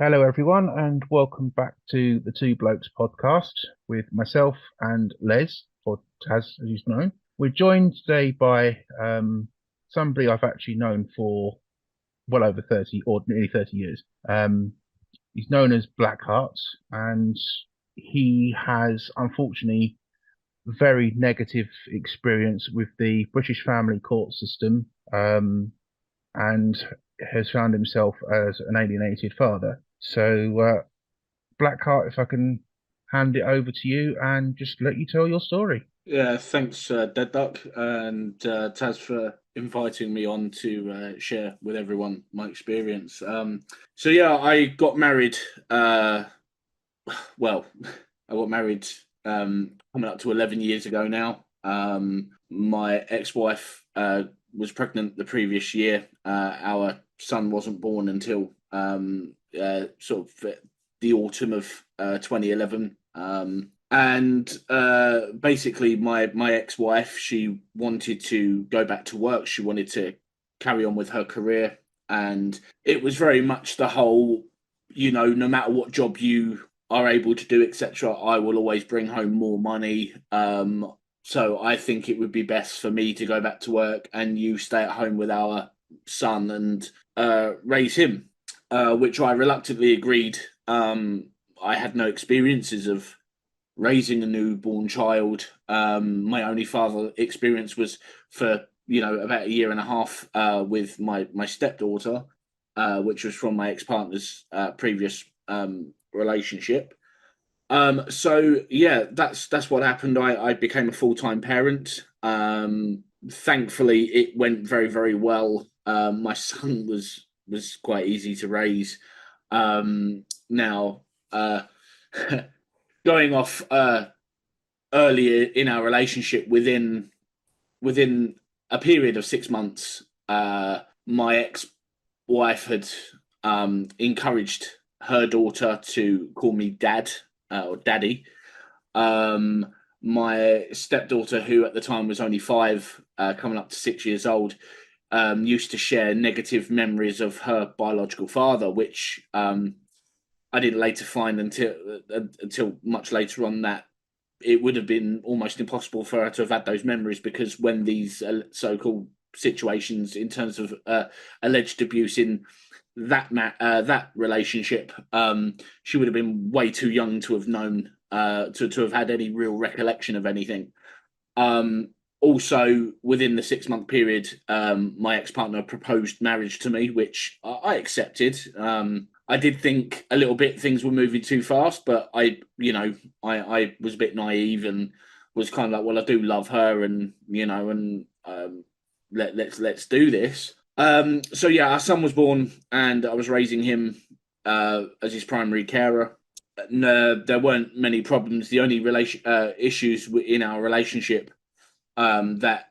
Hello, everyone, and welcome back to the Two Blokes podcast with myself and Les, or Taz, as he's known. We're joined today by somebody I've actually known for well over 30 or nearly 30 years. He's known as Blackheart, and he has unfortunately very negative experience with the British family court system, and has found himself as an alienated father. So, Blackheart, if I can hand it over to you and just let you tell your story. Yeah, thanks, DeadDuck, and Taz for inviting me on to share with everyone my experience. So yeah, I got married. Well, I got married coming up to 11 years ago now. My ex-wife was pregnant the previous year. Our son wasn't born until sort of the autumn of 2011. And basically, my ex-wife, she wanted to go back to work. She wanted to carry on with her career, and it was very much the whole, no matter what job you are able to do, etc., I will always bring home more money. So I think it would be best for me to go back to work and you stay at home with our son and raise him, which I reluctantly agreed. I had no experiences of raising a newborn child. My only father experience was for about a year and a half with my stepdaughter, which was from my ex partner's previous relationship. So yeah, that's what happened. I became a full-time parent. Thankfully, it went very very well. My son was quite easy to raise. Now. Going off earlier in our relationship, within a period of 6 months, my ex-wife had encouraged her daughter to call me dad or daddy. My stepdaughter, who at the time was only 5, coming up to 6 years old, used to share negative memories of her biological father, which I didn't later find until much later on that it would have been almost impossible for her to have had those memories, because when these so-called situations in terms of alleged abuse in that relationship, she would have been way too young to have known, to have had any real recollection of anything. Also, within the 6 month period, my ex partner proposed marriage to me, which I accepted. I did think a little bit things were moving too fast, but I was a bit naive and was kind of like, well, I do love her, and let's do this. So yeah, our son was born, and I was raising him as his primary carer. No, there weren't many problems. The only issues in our relationship that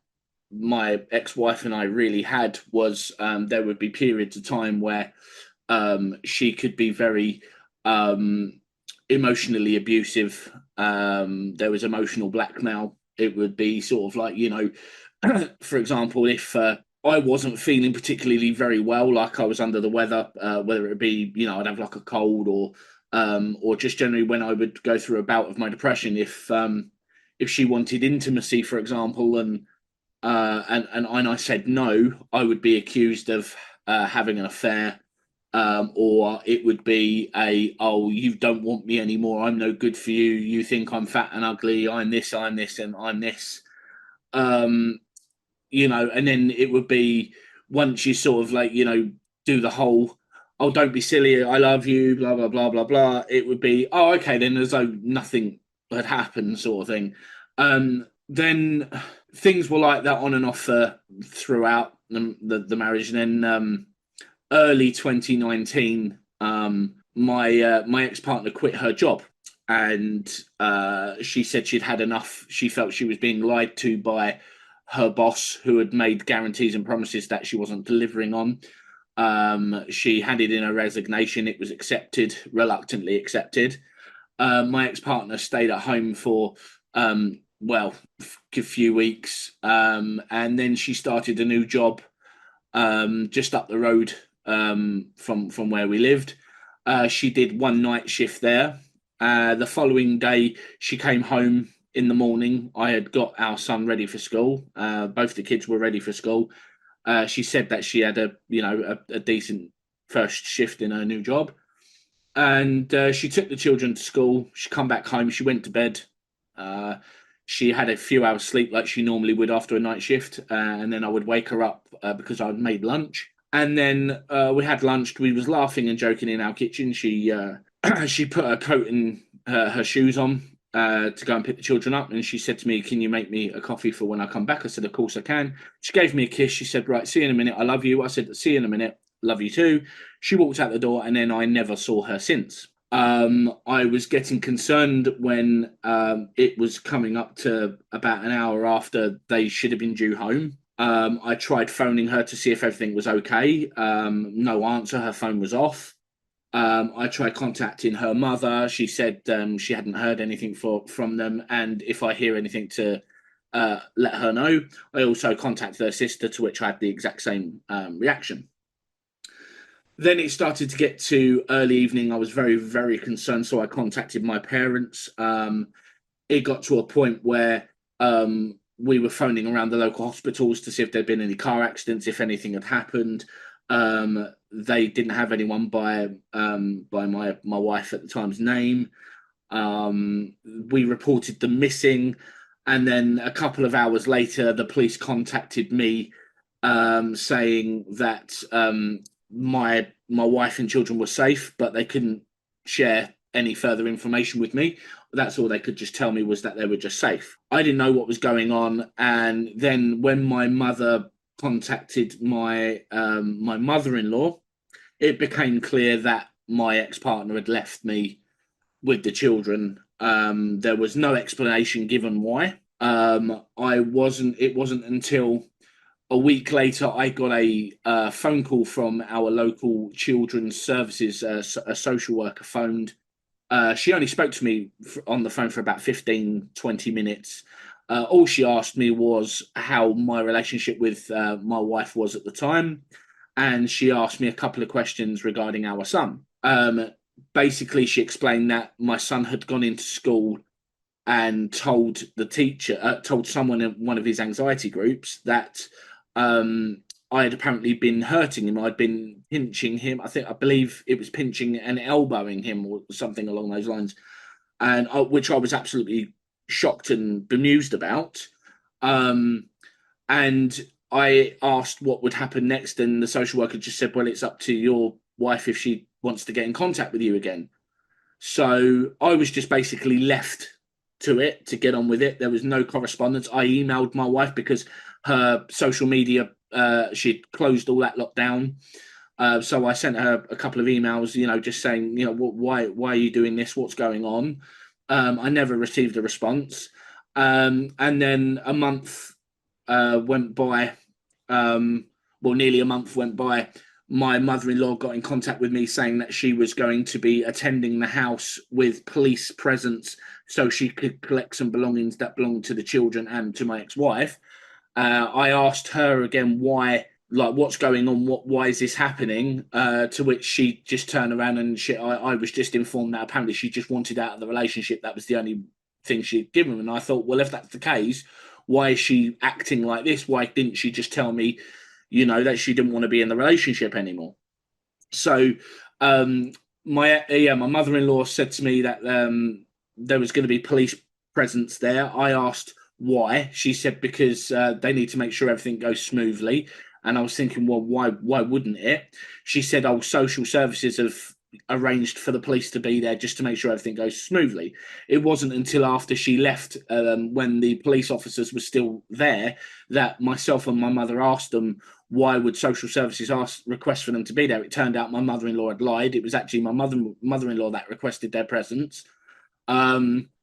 my ex-wife and I really had was there would be periods of time where she could be very emotionally abusive. There was emotional blackmail. It would be sort of like, for example, if I wasn't feeling particularly very well, like I was under the weather, whether it be, I'd have like a cold, or just generally when I would go through a bout of my depression, if she wanted intimacy, for example, and I said no, I would be accused of having an affair, or it would be oh, you don't want me anymore, I'm no good for you, you think I'm fat and ugly, I'm this, and I'm this. And then it would be, once you sort of like, do the whole, oh, don't be silly, I love you, blah, blah, blah, blah, blah, it would be, oh, okay, then as though nothing had happened, sort of thing. Then things were like that on and off throughout the marriage. And then early 2019, my ex partner quit her job, and she said she'd had enough. She felt she was being lied to by her boss, who had made guarantees and promises that she wasn't delivering on. She handed in her resignation. It was accepted, reluctantly accepted. My ex partner stayed at home for a few weeks, and then she started a new job just up the road from where we lived. She did one night shift there. The following day, she came home in the morning. I had got our son ready for school. Both the kids were ready for school. She said that she had a decent first shift in her new job, and she took the children to school. She come back home. She went to bed. Uh, she had a few hours sleep like she normally would after a night shift, and then I would wake her up because I'd made lunch. And then we had lunch. We was laughing and joking in our kitchen. She she put her coat and her shoes on to go and pick the children up, and she said to me, "Can you make me a coffee for when I come back?" I said, "Of course I can." She gave me a kiss. She said, "Right, see you in a minute. I love you." I said, "See you in a minute. Love you too." She walked out the door, and then I never saw her since. I was getting concerned when it was coming up to about an hour after they should have been due home. I tried phoning her to see if everything was okay. No answer. Her phone was off. I tried contacting her mother. She said she hadn't heard anything from them, and if I hear anything to let her know. I also contacted her sister, to which I had the exact same reaction. Then it started to get to early evening. I was very, very concerned, so I contacted my parents. It got to a point where we were phoning around the local hospitals to see if there'd been any car accidents, if anything had happened. They didn't have anyone by my wife at the time's name. We reported them missing, and then a couple of hours later, the police contacted me saying that my wife and children were safe, but they couldn't share any further information with me. That's all they could just tell me, was that they were just safe. I didn't know what was going on, and then when my mother contacted my my mother-in-law, it became clear that my ex-partner had left me with the children. There was no explanation given why. I wasn't. It wasn't until a week later I got a phone call from our local children's services. A social worker phoned. She only spoke to me on the phone for about 15, 20 minutes. All she asked me was how my relationship with my wife was at the time, and she asked me a couple of questions regarding our son. Basically, she explained that my son had gone into school and told the teacher, told someone in one of his anxiety groups that I had apparently been hurting him. I'd been pinching him. I believe it was pinching and elbowing him or something along those lines, and which I was absolutely shocked and bemused about. And I asked what would happen next, and the social worker just said, "Well, it's up to your wife if she wants to get in contact with you again." So I was just basically left to it, to get on with it. There was no correspondence. I emailed my wife because her social media, she'd closed all that lockdown. So I sent her a couple of emails, just saying, why are you doing this? What's going on? I never received a response. And then a month went by. Nearly a month went by. My mother-in-law got in contact with me saying that she was going to be attending the house with police presence so she could collect some belongings that belonged to the children and to my ex-wife. I asked her again why, like, what's going on, why is this happening? To which she just turned around and I was just informed that apparently she just wanted out of the relationship. That was the only thing she'd given. And I thought, well, if that's the case, why is she acting like this? Why didn't she just tell me, that she didn't want to be in the relationship anymore? So my mother-in-law said to me that there was going to be police presence there. I asked why. She said because they need to make sure everything goes smoothly. And I was thinking, well, why wouldn't it? She said, oh, social services have arranged for the police to be there just to make sure everything goes smoothly. It wasn't until after she left, when the police officers were still there, that myself and my mother asked them why would social services request for them to be there. It turned out my mother-in-law had lied. It was actually my mother-in-law that requested their presence.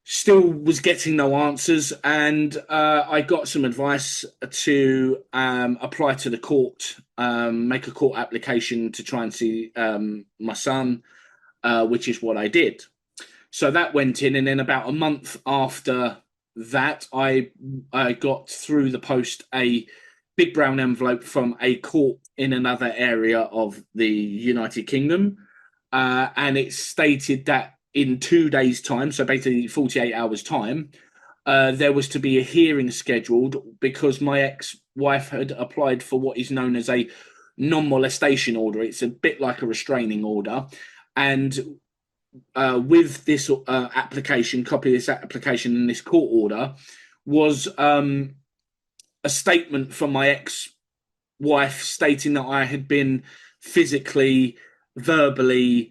Still was getting no answers, and I got some advice to apply to the court, make a court application to try and see my son, which is what I did. So that went in, and then about a month after that, I got through the post a big brown envelope from a court in another area of the United Kingdom. and it stated that in 2 days' time, so basically 48 hours' time, there was to be a hearing scheduled because my ex-wife had applied for what is known as a non-molestation order. It's a bit like a restraining order, and with this application, copy of this application and this court order was a statement from my ex-wife stating that I had been physically, verbally,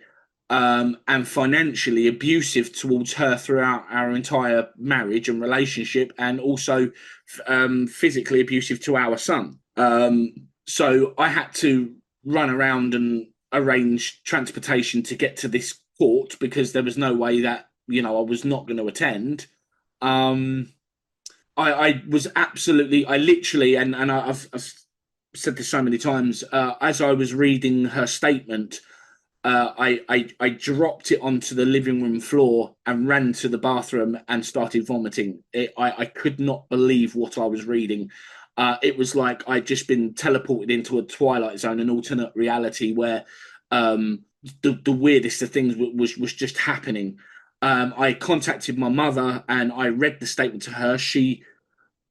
and financially abusive towards her throughout our entire marriage and relationship, and also physically abusive to our son. So I had to run around and arrange transportation to get to this court because there was no way that I was not going to attend. I was absolutely, I literally, and I've said this so many times. As I was reading her statement, I dropped it onto the living room floor and ran to the bathroom and started vomiting. I could not believe what I was reading. It was like I'd just been teleported into a Twilight Zone, an alternate reality where the weirdest of things was just happening. I contacted my mother and I read the statement to her. She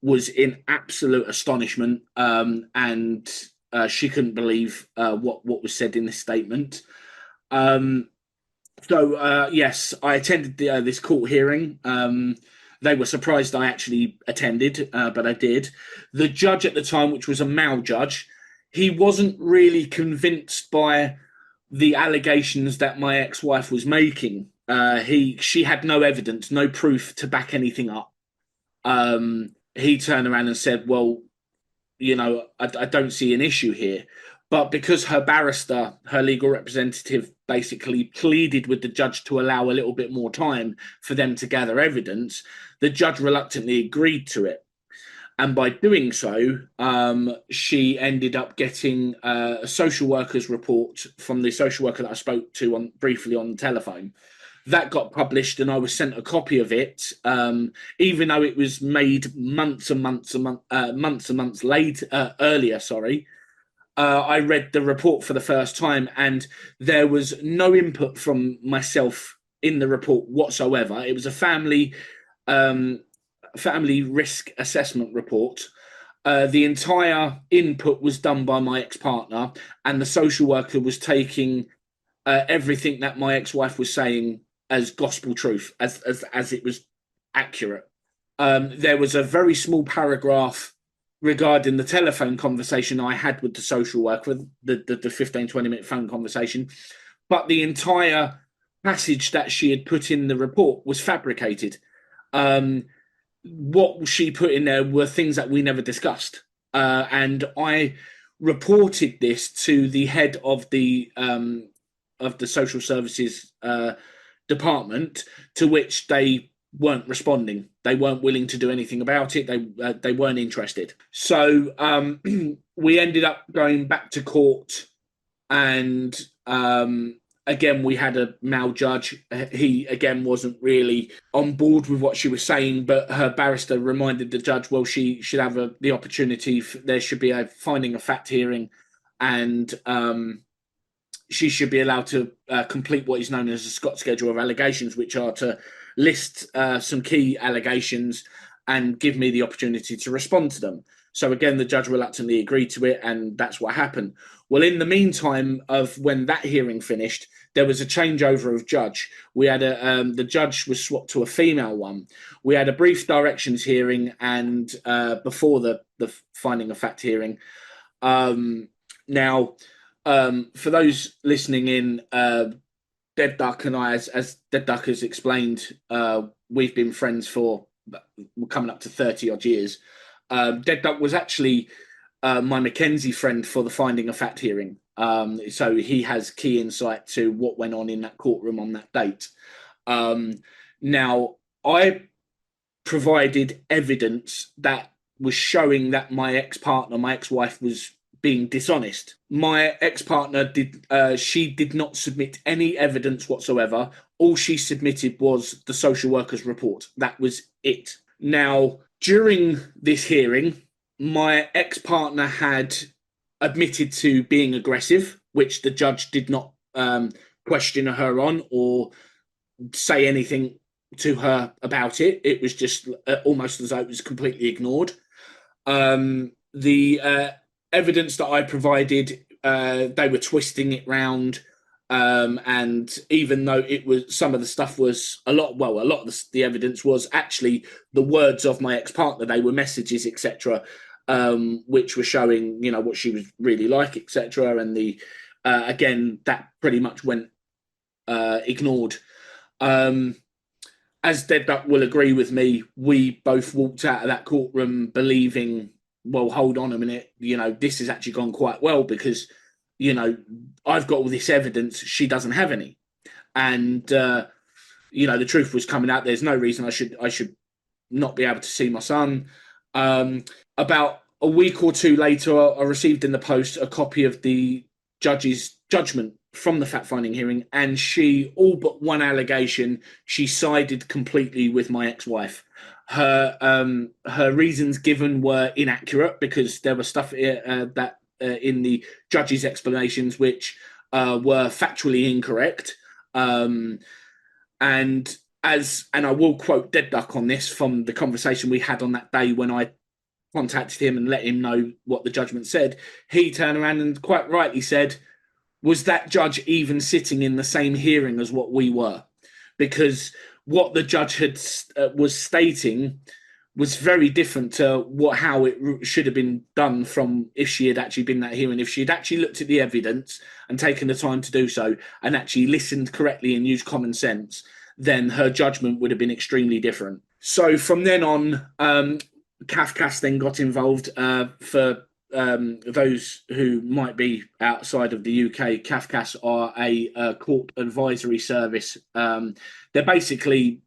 was in absolute astonishment, and she couldn't believe what was said in this statement. Yes, I attended this court hearing. They were surprised I actually attended, but I did. The judge at the time, which was a male judge, he wasn't really convinced by the allegations that my ex-wife was making. She had no evidence, no proof to back anything up. He turned around and said, well, I don't see an issue here. But because her barrister, her legal representative, basically pleaded with the judge to allow a little bit more time for them to gather evidence, the judge reluctantly agreed to it. And by doing so, she ended up getting a social worker's report from the social worker that I spoke to briefly on the telephone. That got published, and I was sent a copy of it, even though it was made months and months earlier. Sorry, I read the report for the first time, and there was no input from myself in the report whatsoever. It was a family risk assessment report. The entire input was done by my ex-partner, and the social worker was taking everything that my ex-wife was saying as gospel truth, as it was accurate. There was a very small paragraph regarding the telephone conversation I had with the social worker, the 15-20 minute phone conversation, but the entire passage that she had put in the report was fabricated. What she put in there were things that we never discussed, and I reported this to the head of the social services department, to which they weren't responding. They weren't willing to do anything about it. They weren't interested. So we ended up going back to court, and again, we had a male judge. He, again, wasn't really on board with what she was saying, but her barrister reminded the judge, well, she should have the opportunity. There should be a finding of fact hearing, and she should be allowed to complete what is known as a Scott schedule of allegations, which are to list some key allegations and give me the opportunity to respond to them. So again, the judge reluctantly agreed to it, and that's what happened. Well, in the meantime of when that hearing finished, there was a changeover of judge. We had the judge was swapped to a female one. We had a brief directions hearing, and before the finding of fact hearing. Now, for those listening in, DeadDuck and I, as DeadDuck has explained, we've been friends for coming up to 30 odd years. DeadDuck was actually my Mackenzie friend for the finding of fact hearing. So he has key insight to what went on in that courtroom on that date. Now, I provided evidence that was showing that my ex-partner, my ex-wife, was being dishonest. My ex-partner did not submit any evidence whatsoever. All she submitted was the social worker's report. That was it. Now, during this hearing, my ex-partner had admitted to being aggressive, which the judge did not question her on or say anything to her about it. It was just almost as though it was completely ignored. The evidence that I provided, they were twisting it round. And even though it was, some of the stuff was a lot of the evidence was actually the words of my ex-partner. They were messages, etc., which were showing, what she was really like, etc. And again, that pretty much went ignored. As DeadDuck will agree with me, we both walked out of that courtroom believing, well, hold on a minute, this has actually gone quite well because, I've got all this evidence, she doesn't have any. And, the truth was coming out. There's no reason I should not be able to see my son. About a week or two later, I received in the post a copy of the judge's judgment from the fact-finding hearing, and she, all but one allegation, she sided completely with my ex-wife. Her reasons given were inaccurate because there was stuff that in the judge's explanations which were factually incorrect. And I will quote DeadDuck on this from the conversation we had on that day when I contacted him and let him know what the judgment said. He turned around and quite rightly said, was that judge even sitting in the same hearing as what we were? Because what the judge was stating was very different to how it should have been done from if she had actually been that hearing. If she had actually looked at the evidence and taken the time to do so and actually listened correctly and used common sense, then her judgment would have been extremely different. So from then on, CAFCAS then got involved. For those who might be outside of the UK, CAFCAS are a court advisory service. They're basically,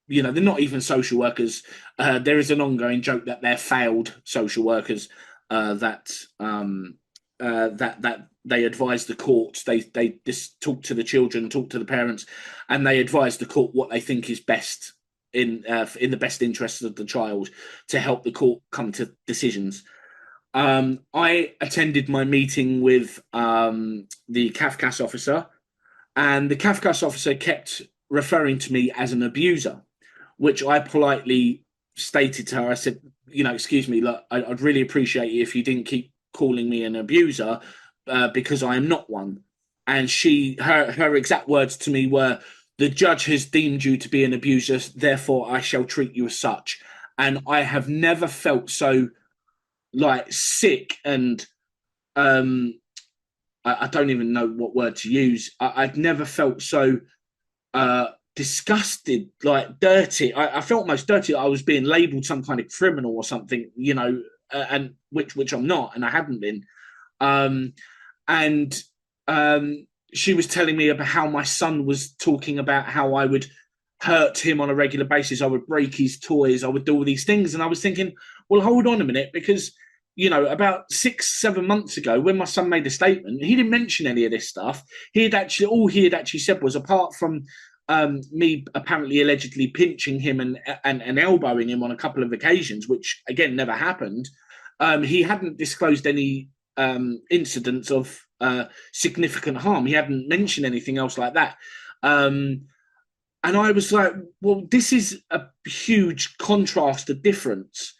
they're not even social workers. There is an ongoing joke that they're failed social workers. That they advise the courts. They just talk to the children, talk to the parents, and they advise the court what they think is best in the best interests of the child to help the court come to decisions. I attended my meeting with the CAFCAS officer, and the CAFCAS officer kept referring to me as an abuser, which I politely stated to her. I said, excuse me, look, I'd really appreciate it if you didn't keep calling me an abuser because I am not one. And her exact words to me were, the judge has deemed you to be an abuser, therefore I shall treat you as such. And I have never felt so sick and I don't even know what word to use. I've never felt so disgusted, dirty. I felt most dirty. I was being labelled some kind of criminal or something, and which I'm not, and I haven't been. She was telling me about how my son was talking about how I would hurt him on a regular basis. I would break his toys. I would do all these things. And I was thinking, well, hold on a minute, because, about 6-7 months ago, when my son made a statement, he didn't mention any of this stuff. All he had actually said was, apart from me apparently allegedly pinching him and elbowing him on a couple of occasions, which again never happened, he hadn't disclosed any incidents of significant harm. He hadn't mentioned anything else like that. And I was like, well, this is a huge contrast, a difference.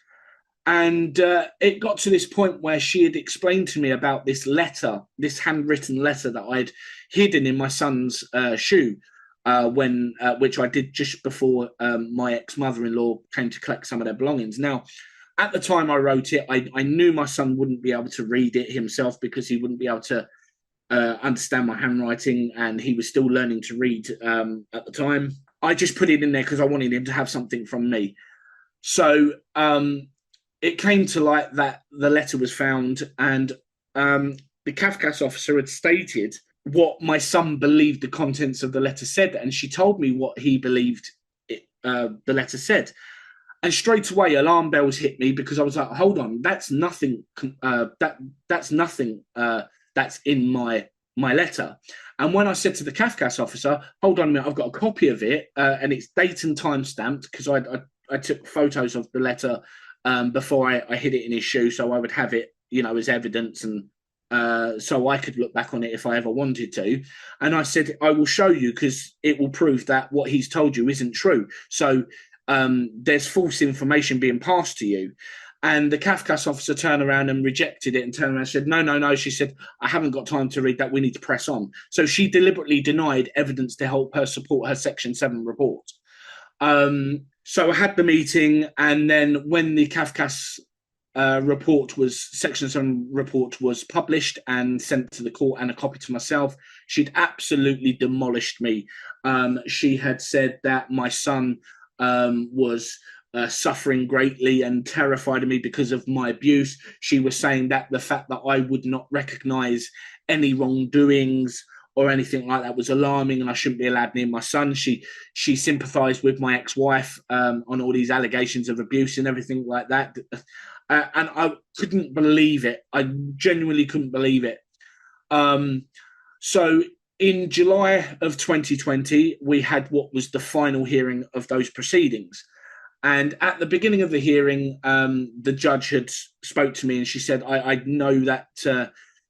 And it got to this point where she had explained to me about this letter, this handwritten letter that I'd hidden in my son's shoe, which I did just before my ex-mother-in-law came to collect some of their belongings. Now, at the time I wrote it, I knew my son wouldn't be able to read it himself because he wouldn't be able to understand my handwriting, and he was still learning to read at the time. I just put it in there because I wanted him to have something from me. So it came to light that the letter was found, and the CAFCAS officer had stated what my son believed the contents of the letter said, and she told me what he believed the letter said. And straight away, alarm bells hit me because I was like, "Hold on, that's nothing. That's nothing. That's in my letter." And when I said to the CAFCAS officer, "Hold on a minute, I've got a copy of it, and it's date and time stamped because I took photos of the letter before I hid it in his shoe, so I would have it, as evidence and so I could look back on it if I ever wanted to. And I said, I will show you because it will prove that what he's told you isn't true. So there's false information being passed to you. And the Kafkas officer turned around and rejected it and turned around and said, no, no, no. She said, I haven't got time to read that. We need to press on. So she deliberately denied evidence to help her support her Section 7 report. So I had the meeting, and then when the Kafkas Section 7 report was published and sent to the court and a copy to myself, she'd absolutely demolished me. She had said that my son was suffering greatly and terrified of me because of my abuse. She was saying that the fact that I would not recognize any wrongdoings or anything like that was alarming, and I shouldn't be allowed near my son. She sympathized with my ex-wife on all these allegations of abuse and everything like that. And I couldn't believe it. I genuinely couldn't believe it. So in July of 2020, we had what was the final hearing of those proceedings. And at the beginning of the hearing, the judge had spoke to me, and she said, I know that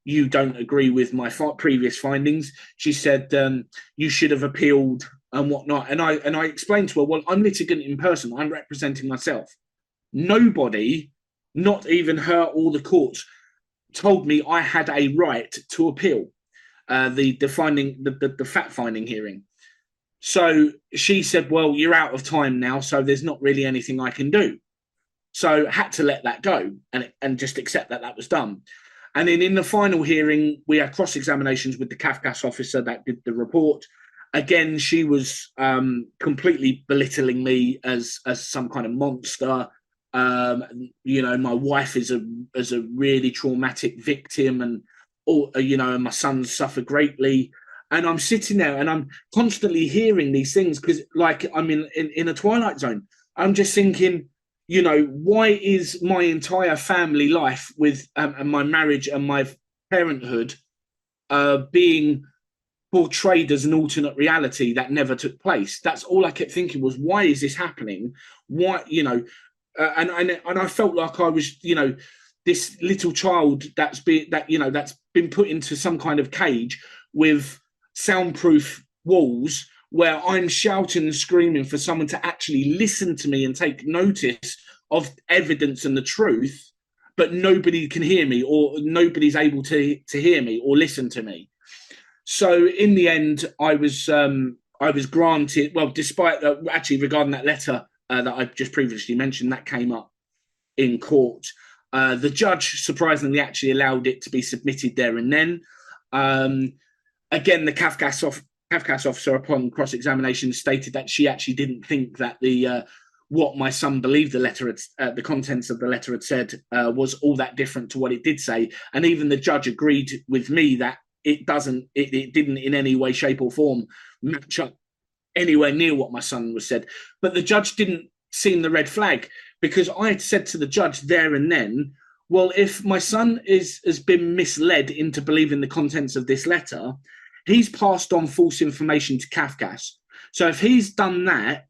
you don't agree with my previous findings. She said, you should have appealed and whatnot. And I explained to her, well, I'm litigant in person. I'm representing myself. Nobody, not even her or the courts, told me I had a right to appeal the fact-finding hearing. So she said, well, you're out of time now, so there's not really anything I can do. So I had to let that go and just accept that that was done. And then in the final hearing, we had cross-examinations with the Kafkas officer that did the report. Again, she was completely belittling me as some kind of monster. My wife is a really traumatic victim, and and my son suffered greatly. And I'm sitting there and I'm constantly hearing these things because, like, I'm in a twilight zone. I'm just thinking, why is my entire family life with and my marriage and my parenthood being portrayed as an alternate reality that never took place? That's all I kept thinking was, why is this happening? Why, and I felt like I was, this little child that's been put into some kind of cage with soundproof walls where I'm shouting and screaming for someone to actually listen to me and take notice of evidence and the truth, but nobody can hear me, or nobody's able to hear me or listen to me. So in the end, I was granted, well, despite actually regarding that letter that I just previously mentioned, that came up in court. The judge surprisingly actually allowed it to be submitted there and then. Again, the Kafkas officer, upon cross-examination, stated that she actually didn't think that what my son believed the contents of the letter had said was all that different to what it did say. And even the judge agreed with me that it didn't in any way, shape or form match up anywhere near what my son was said. But the judge didn't see the red flag, because I had said to the judge there and then, well, if my son has been misled into believing the contents of this letter, he's passed on false information to Kafkas. So if he's done that,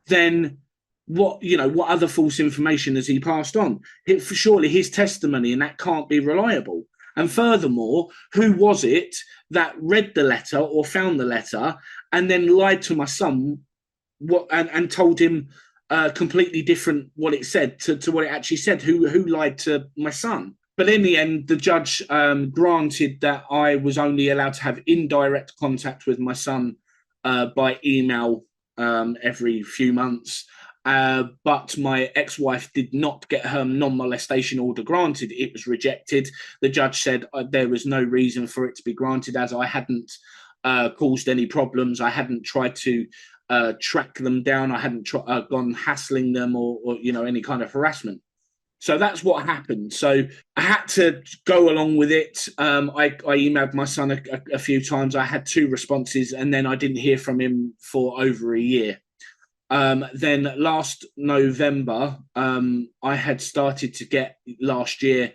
then what other false information has he passed on? Surely his testimony, and that can't be reliable. And furthermore, who was it that read the letter or found the letter and then lied to my son and told him completely different what it said to what it actually said? Who lied to my son? But in the end, the judge granted that I was only allowed to have indirect contact with my son by email every few months. But my ex-wife did not get her non-molestation order granted. It was rejected. The judge said there was no reason for it to be granted, as I hadn't caused any problems. I hadn't tried to track them down. I hadn't gone hassling them or any kind of harassment. So that's what happened. So I had to go along with it. I emailed my son a few times. I had 2 responses, and then I didn't hear from him for over a year. Then last November, I had started to get last year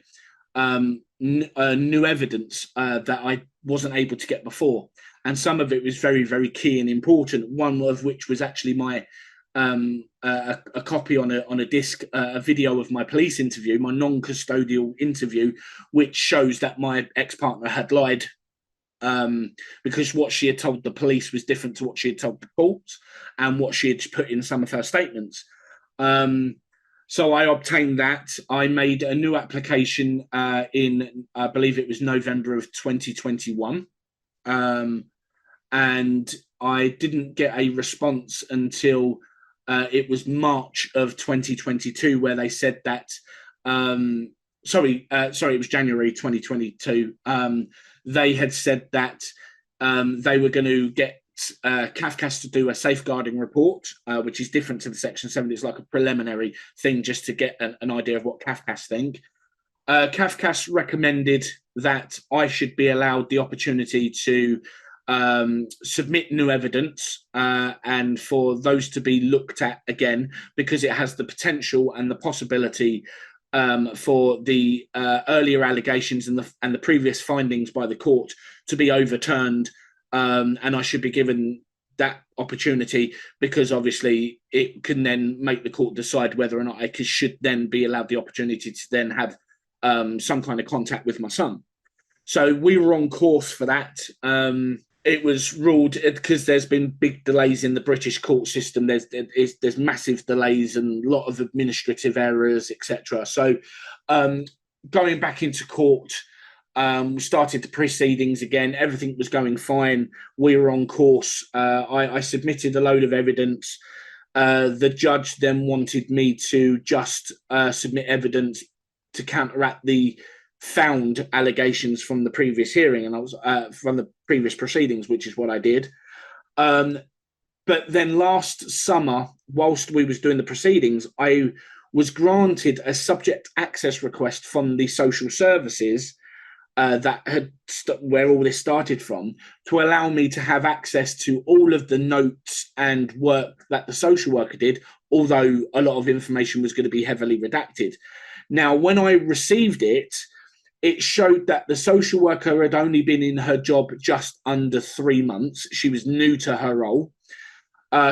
new evidence that I wasn't able to get before. And some of it was very, very key and important, one of which was actually my a copy on a disc, a video of my police interview, my non-custodial interview, which shows that my ex-partner had lied, because what she had told the police was different to what she had told the courts and what she had put in some of her statements. So I obtained that. I made a new application in, I believe it was November of 2021. And I didn't get a response until it was March of 2022, where they said that, sorry, it was January 2022. They had said that they were going to get CAFCAS to do a safeguarding report, which is different to the Section 7. It's like a preliminary thing just to get an idea of what CAFCAS think. CAFCAS recommended that I should be allowed the opportunity to submit new evidence and for those to be looked at again, because it has the potential and the possibility for the earlier allegations and the previous findings by the court to be overturned, and I should be given that opportunity, because obviously it can then make the court decide whether or not I should then be allowed the opportunity to then have some kind of contact with my son. So we were on course for that. It was ruled, because there's been big delays in the British court system. There's massive delays and a lot of administrative errors, etc. So going back into court, we started the proceedings again. Everything was going fine. We were on course. I submitted a load of evidence. The judge then wanted me to just submit evidence to counteract the found allegations from the previous hearing, and I was from the previous proceedings, which is what I did. But then last summer, whilst we was doing the proceedings, I was granted a subject access request from the social services that had where all this started from, to allow me to have access to all of the notes and work that the social worker did, although a lot of information was going to be heavily redacted. Now, when I received it, it showed that the social worker had only been in her job just under 3 months. She was new to her role.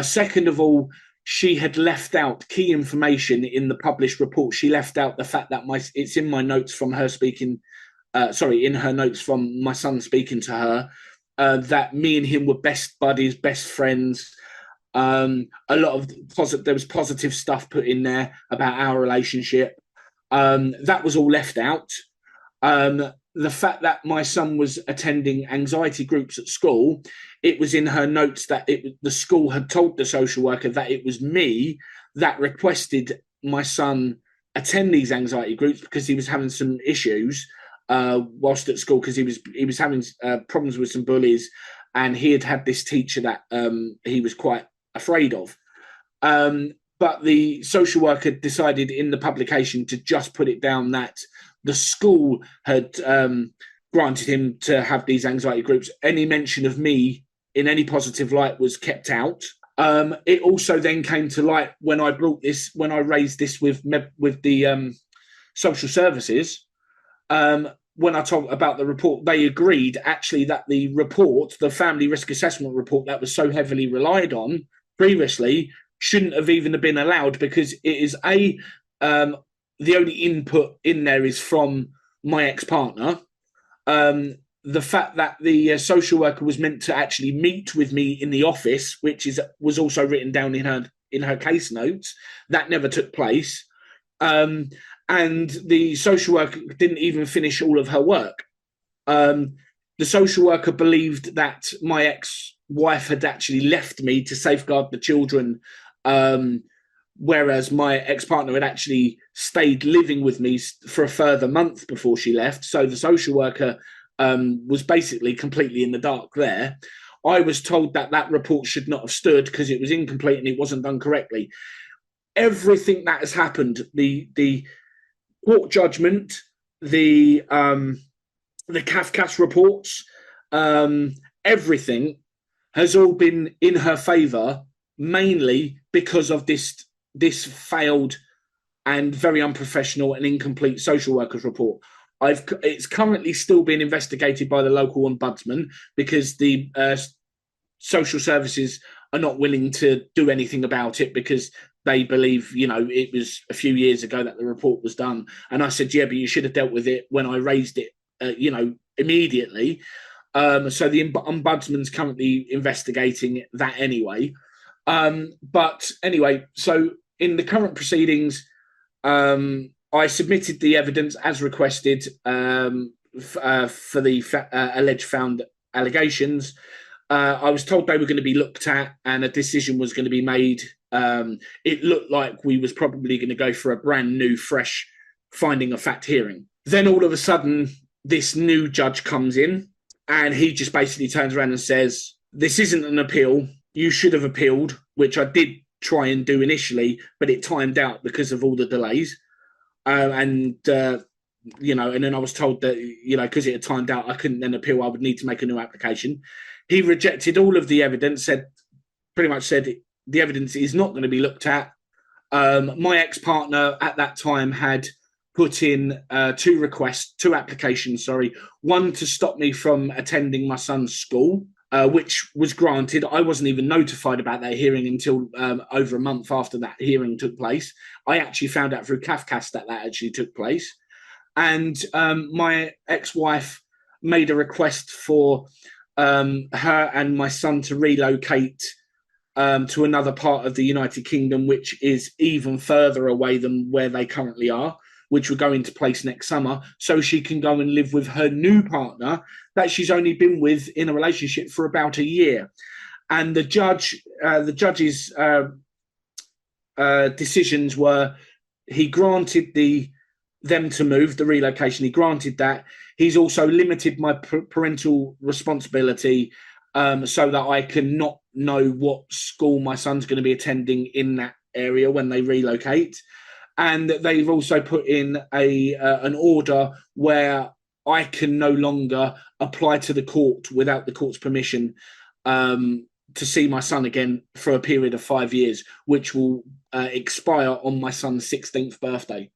Second of all, she had left out key information in the published report. She left out the fact that it's in my notes from her speaking, in her notes from my son speaking to her, that me and him were best buddies, best friends. A lot of there was positive stuff put in there about our relationship. That was all left out. The fact that my son was attending anxiety groups at school, it was in her notes that the school had told the social worker that it was me that requested my son attend these anxiety groups, because he was having some issues whilst at school, because he was having problems with some bullies, and he had this teacher that he was quite afraid of. But the social worker decided in the publication to just put it down that the school had granted him to have these anxiety groups. Any mention of me in any positive light was kept out. It also then came to light when I raised this with the social services. When I talked about the report, they agreed actually that the report, the family risk assessment report that was so heavily relied on previously, shouldn't have even been allowed, because it is the only input in there is from my ex-partner. The fact that the social worker was meant to actually meet with me in the office, which was also written down in her case notes, that never took place. And the social worker didn't even finish all of her work. The social worker believed that my ex-wife had actually left me to safeguard the children, whereas my ex-partner had actually stayed living with me for a further month before she left. So the social worker was basically completely in the dark there. I was told that report should not have stood because it was incomplete and it wasn't done correctly. Everything that has happened, the court judgment, the CAFCAS reports, everything has all been in her favour, mainly because of this failed and very unprofessional and incomplete social workers report. It's currently still being investigated by the local ombudsman, because the social services are not willing to do anything about it, because they believe, it was a few years ago that the report was done. And I said, yeah, but you should have dealt with it when I raised it, immediately. So the ombudsman's currently investigating that anyway. But anyway, so in the current proceedings, I submitted the evidence as requested for the alleged found allegations. I was told they were going to be looked at and a decision was going to be made. It looked like we was probably going to go for a brand new, fresh finding of fact hearing. Then all of a sudden, this new judge comes in and he just basically turns around and says, this isn't an appeal. You should have appealed, which I did try and do initially, but it timed out because of all the delays. And then I was told that, because it had timed out, I couldn't then appeal. I would need to make a new application. He rejected all of the evidence, pretty much said the evidence is not going to be looked at. My ex-partner at that time had put in two applications, one to stop me from attending my son's school, which was granted. I wasn't even notified about that hearing until over a month after that hearing took place. I actually found out through Kafkas that actually took place. And my ex-wife made a request for her and my son to relocate to another part of the United Kingdom, which is even further away than where they currently are, which will go into place next summer, so she can go and live with her new partner that she's only been with in a relationship for about a year. And the judge's decisions were, he granted them to move, the relocation, he granted that. He's also limited my parental responsibility so that I can not know what school my son's going to be attending in that area when they relocate. And they've also put in an order where I can no longer apply to the court without the court's permission to see my son again for a period of 5 years, which will expire on my son's 16th birthday.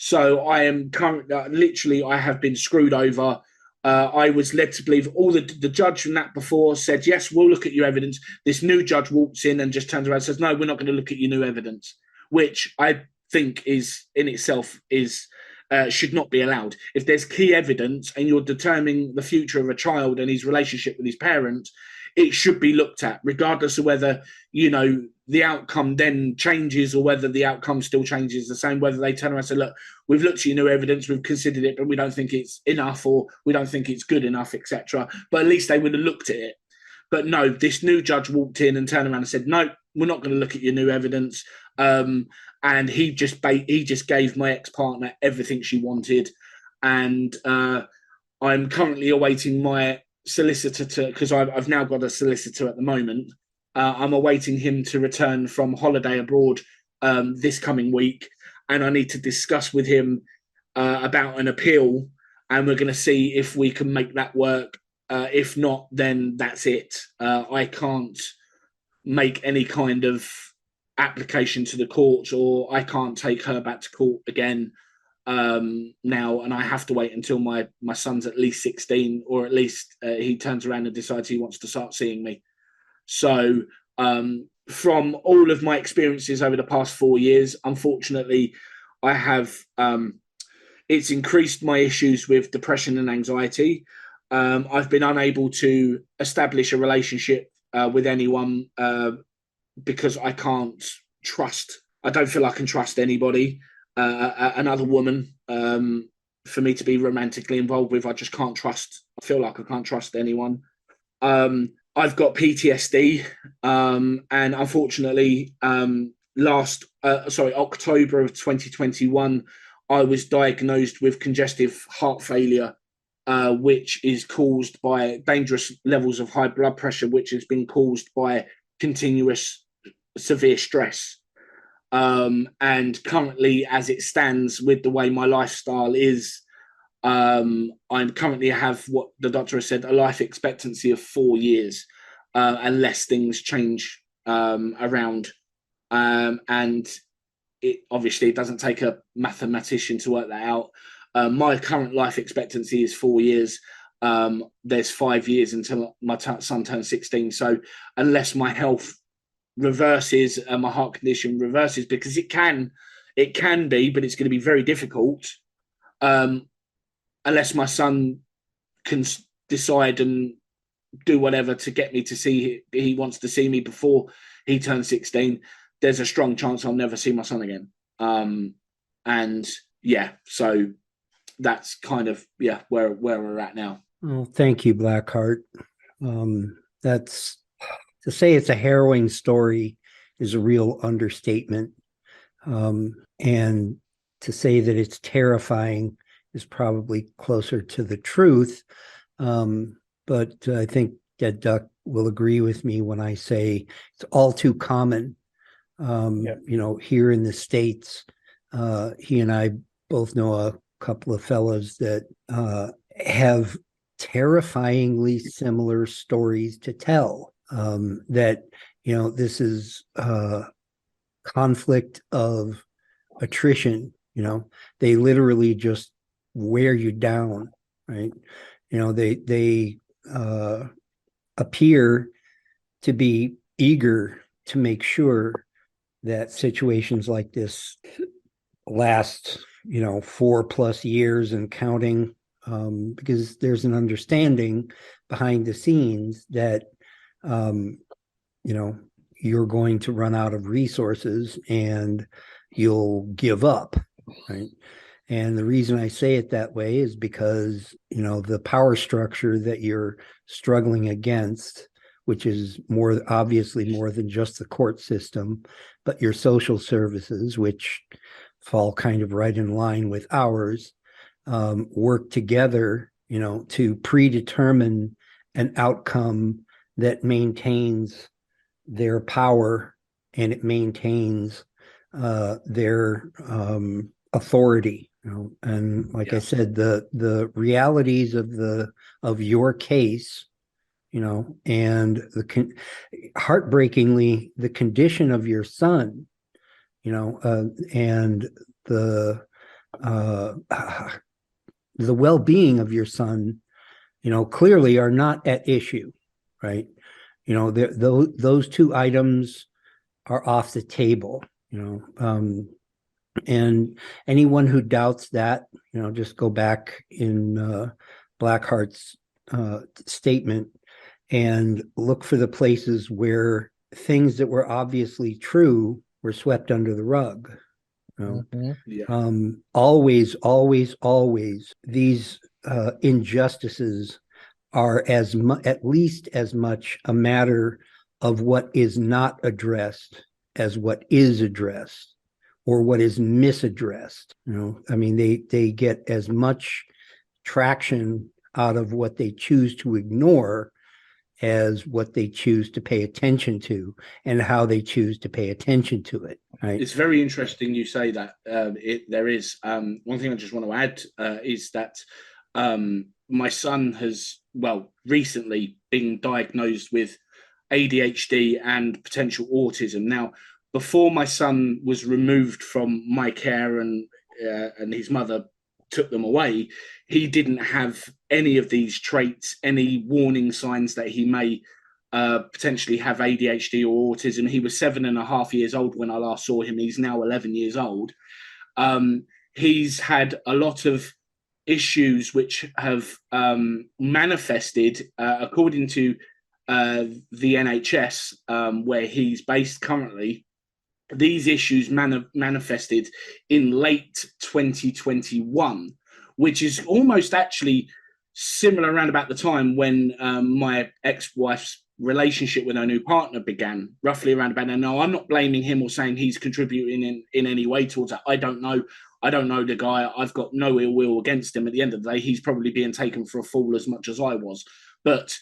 So I am currently, literally, I have been screwed over. I was led to believe the judge from that before said, yes, we'll look at your evidence. This new judge walks in and just turns around and says, no, we're not going to look at your new evidence, which I think is in itself should not be allowed. If there's key evidence and you're determining the future of a child and his relationship with his parents, it should be looked at, regardless of whether, the outcome then changes or whether the outcome still changes the same, whether they turn around and say, look, we've looked at your new evidence, we've considered it, but we don't think it's enough or we don't think it's good enough, etc. But at least they would have looked at it. But no, this new judge walked in and turned around and said, no, we're not going to look at your new evidence. And he just gave my ex-partner everything she wanted. And I'm currently awaiting my solicitor because I've now got a solicitor at the moment. I'm awaiting him to return from holiday abroad this coming week, and I need to discuss with him about an appeal, and we're going to see if we can make that work. If not, then that's it. I can't make any kind of application to the court, or I can't take her back to court again now, and I have to wait until my son's at least 16, or at least he turns around and decides he wants to start seeing me. So from all of my experiences over the past 4 years, unfortunately, I have it's increased my issues with depression and anxiety. I've been unable to establish a relationship with anyone because I can't trust. I don't feel I can trust anybody, another woman, for me to be romantically involved with. I just can't trust. I feel like I can't trust anyone. I've got PTSD, and unfortunately, October of 2021, I was diagnosed with congestive heart failure, which is caused by dangerous levels of high blood pressure, which has been caused by continuous severe stress. And currently, as it stands with the way my lifestyle is, I'm currently have what the doctor has said, a life expectancy of 4 years, unless things change around. And it obviously doesn't take a mathematician to work that out. My current life expectancy is 4 years. There's 5 years until my son turns 16. So unless my health reverses, my heart condition reverses, because it can be, but it's going to be very difficult unless my son can decide and do whatever to get me to see he wants to see me before he turns 16. There's a strong chance I'll never see my son again. And yeah, so that's kind of where we're at now. Well, thank you, Blackheart. That's to say it's a harrowing story is a real understatement. And to say that it's terrifying is probably closer to the truth. But I think DeadDuck will agree with me when I say it's all too common. Here in the States, he and I both know a couple of fellows that have terrifyingly similar stories to tell. That, this is conflict of attrition. They literally just wear you down, right? They appear to be eager to make sure that situations like this last, 4+ years and counting, because there's an understanding behind the scenes that, you're going to run out of resources and you'll give up, right? And the reason I say it that way is because, the power structure that you're struggling against, which is obviously more than just the court system, but your social services, which fall kind of right in line with ours, work together, to predetermine an outcome that maintains their power and it maintains their authority. And like I said, the realities of your case, and heartbreakingly, the condition of your son, and the well-being of your son, clearly are not at issue, right? Those two items are off the table, and anyone who doubts that, just go back in Blackheart's statement and look for the places where things that were obviously true were swept under the rug. Always, these injustices are at least as much a matter of what is not addressed as what is addressed or what is misaddressed. They get as much traction out of what they choose to ignore as what they choose to pay attention to and how they choose to pay attention to it. Right? It's very interesting you say that. There is one thing I just want to add is that my son has, recently been diagnosed with ADHD and potential autism. Now, before my son was removed from my care and his mother took them away, he didn't have any of these traits, any warning signs that he may potentially have ADHD or autism. He was 7.5 years old when I last saw him. He's now 11 years old. He's had a lot of issues which have manifested, according to the NHS, where he's based currently. These issues manifested in late 2021, which is almost actually similar around about the time when my ex-wife's relationship with her new partner began, roughly around about now. No, I'm not blaming him or saying he's contributing in any way towards that. I don't know the guy. I've got no ill will against him. At the end of the day, he's probably being taken for a fool as much as I was. But,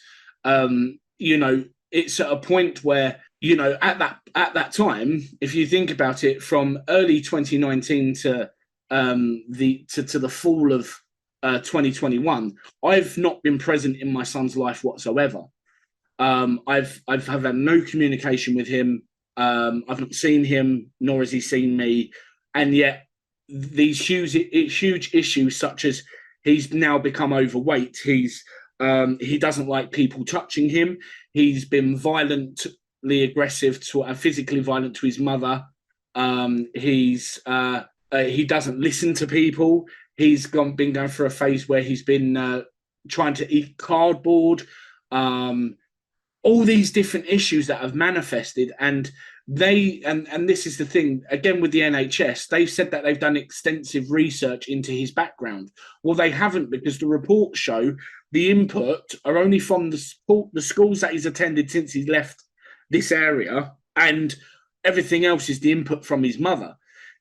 it's at a point where, at that time, if you think about it, from early 2019 to the fall of 2021, I've not been present in my son's life whatsoever. I've had no communication with him. I've not seen him, nor has he seen me. And yet these huge issues, such as he's now become overweight, he doesn't like people touching him. He's been violent violently aggressive and physically violent to his mother. He doesn't listen to people. He's been going through a phase where he's been trying to eat cardboard. All these different issues that have manifested, and this is the thing again with the NHS. They've said that they've done extensive research into his background. Well, they haven't, because the reports show the input are only from the schools that he's attended since he left this area, and everything else is the input from his mother.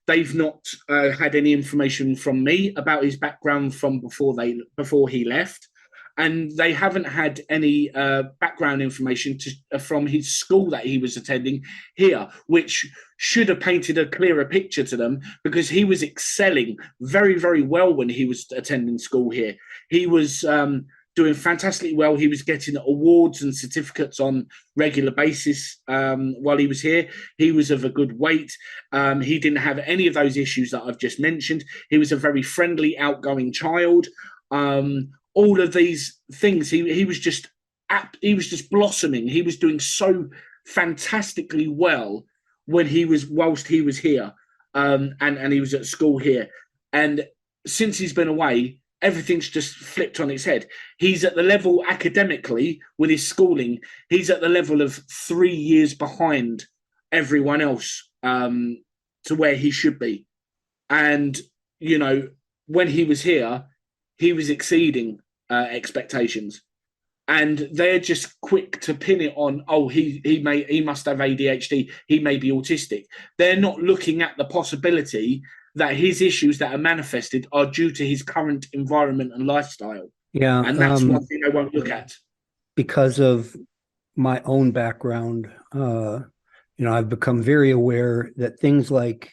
They've not had any information from me about his background from before he left, and they haven't had any background information from his school that he was attending here, which should have painted a clearer picture to them, because he was excelling very, very well when he was attending school here. He was doing fantastically well. He was getting awards and certificates on regular basis while he was here. He was of a good weight. He didn't have any of those issues that I've just mentioned. He was a very friendly, outgoing child. All of these things, he was just blossoming. He was doing so fantastically well whilst he was here, and he was at school here. And since he's been away, everything's just flipped on its head. He's at the level academically with his schooling. He's at the level of 3 years behind everyone else to where he should be. And, when he was here, he was exceeding expectations. And they're just quick to pin it on, he must have ADHD, he may be autistic. They're not looking at the possibility that his issues that are manifested are due to his current environment and lifestyle. Yeah. And that's one thing they won't look at. Because of my own background, I've become very aware that things like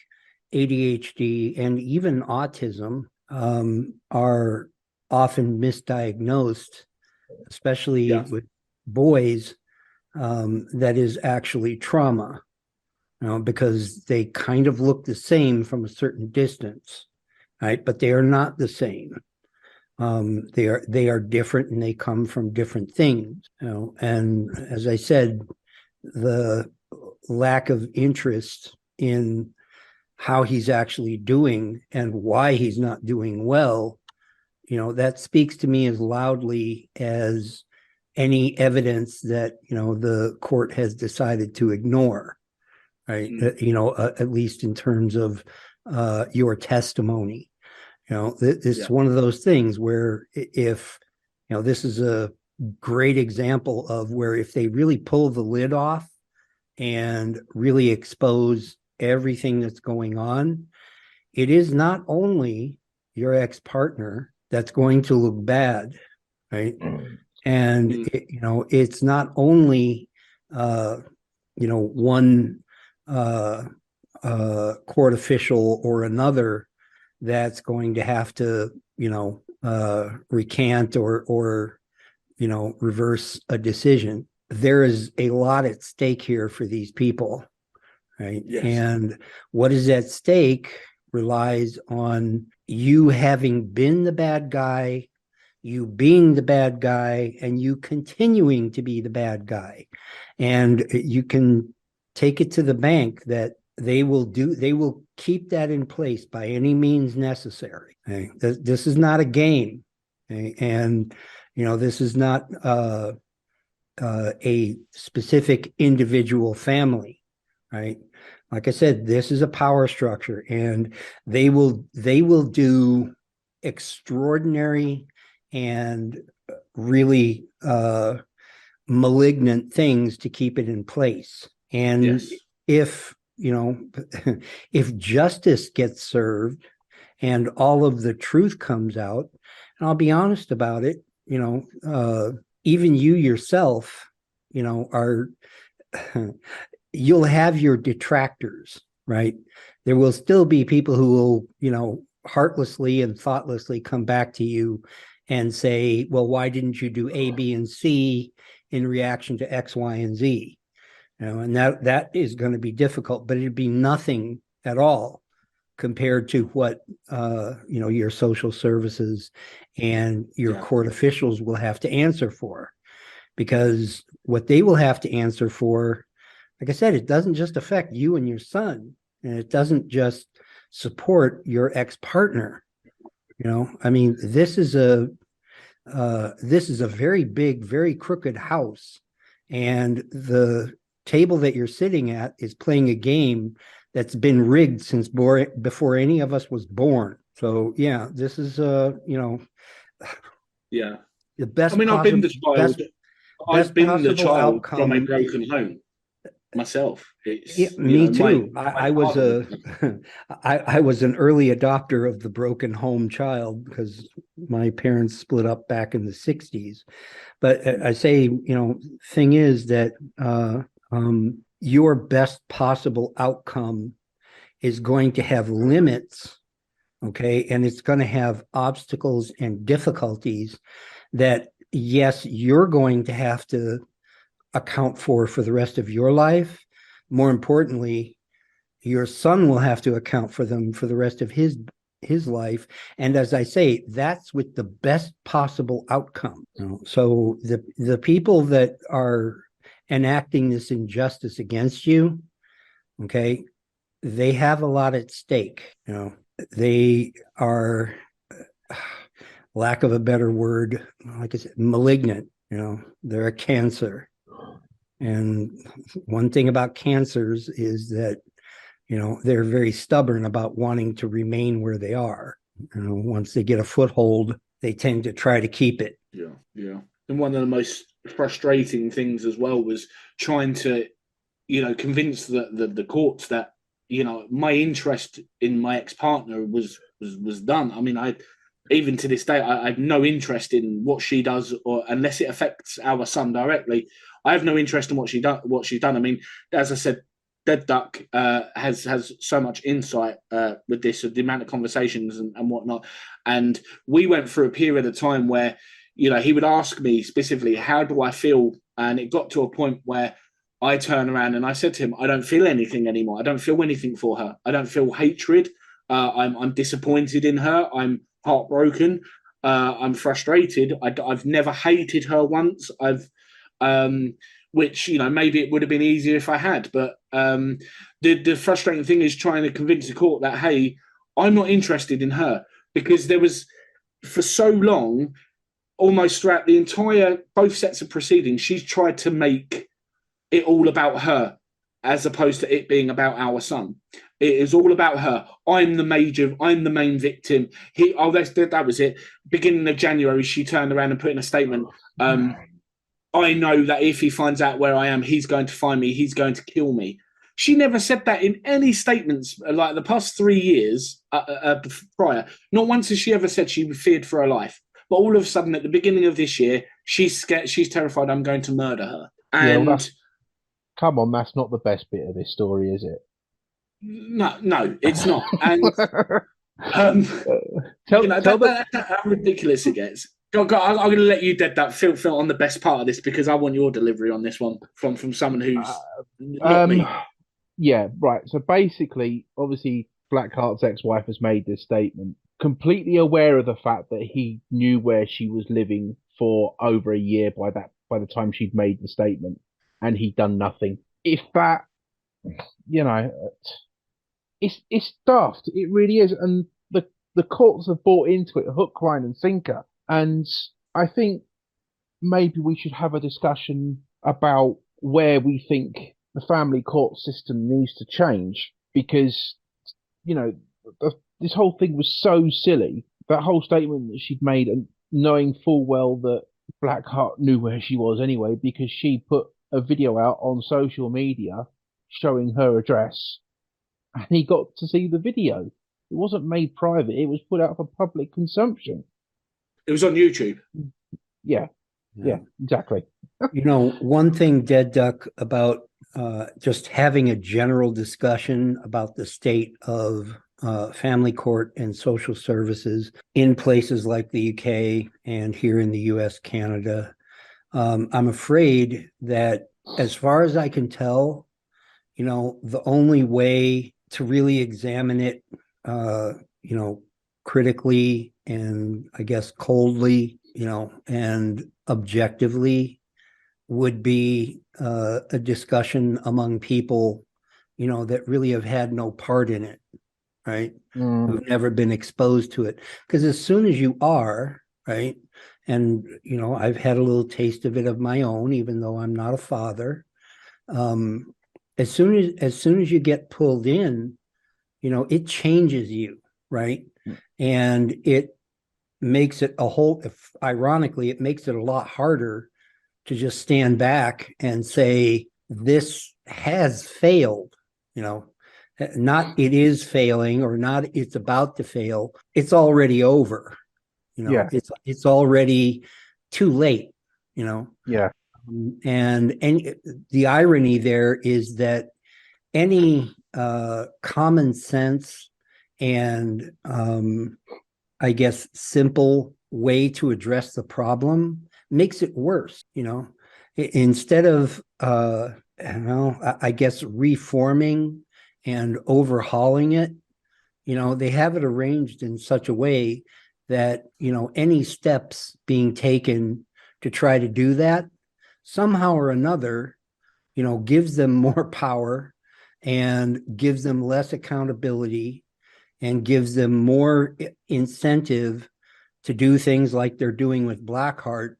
ADHD and even autism are often misdiagnosed, especially with boys, that is actually trauma. Because they kind of look the same from a certain distance, right? But they are not the same. They are different, and they come from different things. And as I said, the lack of interest in how he's actually doing and why he's not doing well, that speaks to me as loudly as any evidence that the court has decided to ignore. Right. At least in terms of your testimony, it's one of those things where if, this is a great example of where if they really pull the lid off and really expose everything that's going on, it is not only your ex-partner that's going to look bad. Right. And, it's not only, one court official or another that's going to have to recant or reverse a decision. There is a lot at stake here for these people, right? Yes. And what is at stake relies on you having been the bad guy, you being the bad guy, and you continuing to be the bad guy. And you can take it to the bank that they will keep that in place by any means necessary. Okay? This is not a game. Okay? And, this is not a specific individual family, right? Like I said, this is a power structure, and they will do extraordinary and really malignant things to keep it in place. And if if justice gets served and all of the truth comes out, and I'll be honest about it, even you yourself, are you'll have your detractors, right? There will still be people who will, heartlessly and thoughtlessly come back to you and say, well, why didn't you do A, B, and C in reaction to X, Y, and Z? And that is going to be difficult, but it'd be nothing at all compared to what your social services and your court officials will have to answer for, because what they will have to answer for like I said, it doesn't just affect you and your son, and it doesn't just support your ex-partner. I mean, this is a very big, very crooked house, and the table that you're sitting at is playing a game that's been rigged since before any of us was born. So yeah, this is Yeah. the best. I mean, I've been the child. I've been the possible child from a outcome. broken home myself. Yeah, It's me too. my I was father I was an early adopter of the broken home child because my parents split up back in the 60s. But I say, thing is that your best possible outcome is going to have limits, okay? And it's going to have obstacles and difficulties that, yes, you're going to have to account for the rest of your life. More importantly, your son will have to account for them for the rest of his life. And as I say, that's with the best possible outcome. So the people that are enacting this injustice against you, okay, they have a lot at stake. They are, lack of a better word, like I said, malignant. They're a cancer. And one thing about cancers is that, they're very stubborn about wanting to remain where they are. Once they get a foothold, they tend to try to keep it. Yeah, yeah. And one of the most frustrating things as well was trying to, convince the courts that, my interest in my ex-partner was done. I mean, even to this day, I have no interest in what she does, or unless it affects our son directly. I have no interest in what she's done. I mean, as I said, DeadDuck has so much insight with this, the amount of conversations and whatnot. And we went through a period of time where, he would ask me specifically, how do I feel? And it got to a point where I turn around and I said to him, I don't feel anything anymore. I don't feel anything for her. I don't feel hatred. I'm disappointed in her. I'm heartbroken. I'm frustrated. I've never hated her once. Which, maybe it would have been easier if I had. But the frustrating thing is trying to convince the court that, hey, I'm not interested in her, because there was, for so long, almost throughout the entire both sets of proceedings, she's tried to make it all about her as opposed to it being about our son. It is all about her. I'm the main victim. That was it. Beginning of January, she turned around and put in a statement. I know that if he finds out where I am, he's going to find me. He's going to kill me. She never said that in any statements, like the past 3 years prior. Not once has she ever said she feared for her life. But all of a sudden, at the beginning of this year, she's scared. She's terrified I'm going to murder her. And well, come on, that's not the best bit of this story, is it? No, it's not. And that's how ridiculous it gets. I'm going to let you DeadDuck fill on the best part of this, because I want your delivery on this one from someone who's not me. Yeah, right. So basically, obviously, Blackheart's ex-wife has made this statement, completely aware of the fact that he knew where she was living for over a year by the time she'd made the statement, and he'd done nothing. If that, it's daft. It really is, and the courts have bought into it, hook, line, and sinker. And I think maybe we should have a discussion about where we think the family court system needs to change, because, this whole thing was so silly. That whole statement that she'd made, and knowing full well that Blackheart knew where she was anyway, because she put a video out on social media showing her address, and he got to see the video. It wasn't made private. It was put out for public consumption. It was on YouTube. Yeah, exactly. One thing, DeadDuck, about just having a general discussion about the state of family court and social services in places like the UK and here in the US, Canada. I'm afraid that, as far as I can tell, the only way to really examine it, critically and I guess coldly, and objectively, would be a discussion among people, that really have had no part in it, right? Who've never been exposed to it. Because as soon as you are, right, and I've had a little taste of it of my own, even though I'm not a father. As soon as you get pulled in, it changes you, right? And it makes it ironically, it makes it a lot harder to just stand back and say, this has failed, not it is failing, or not it's about to fail. It's already over, Yeah. it's already too late, Yeah. and the irony there is that any common sense and I guess simple way to address the problem makes it worse. Instead of I guess reforming and overhauling it, they have it arranged in such a way that any steps being taken to try to do that somehow or another gives them more power and gives them less accountability and gives them more incentive to do things like they're doing with Blackheart,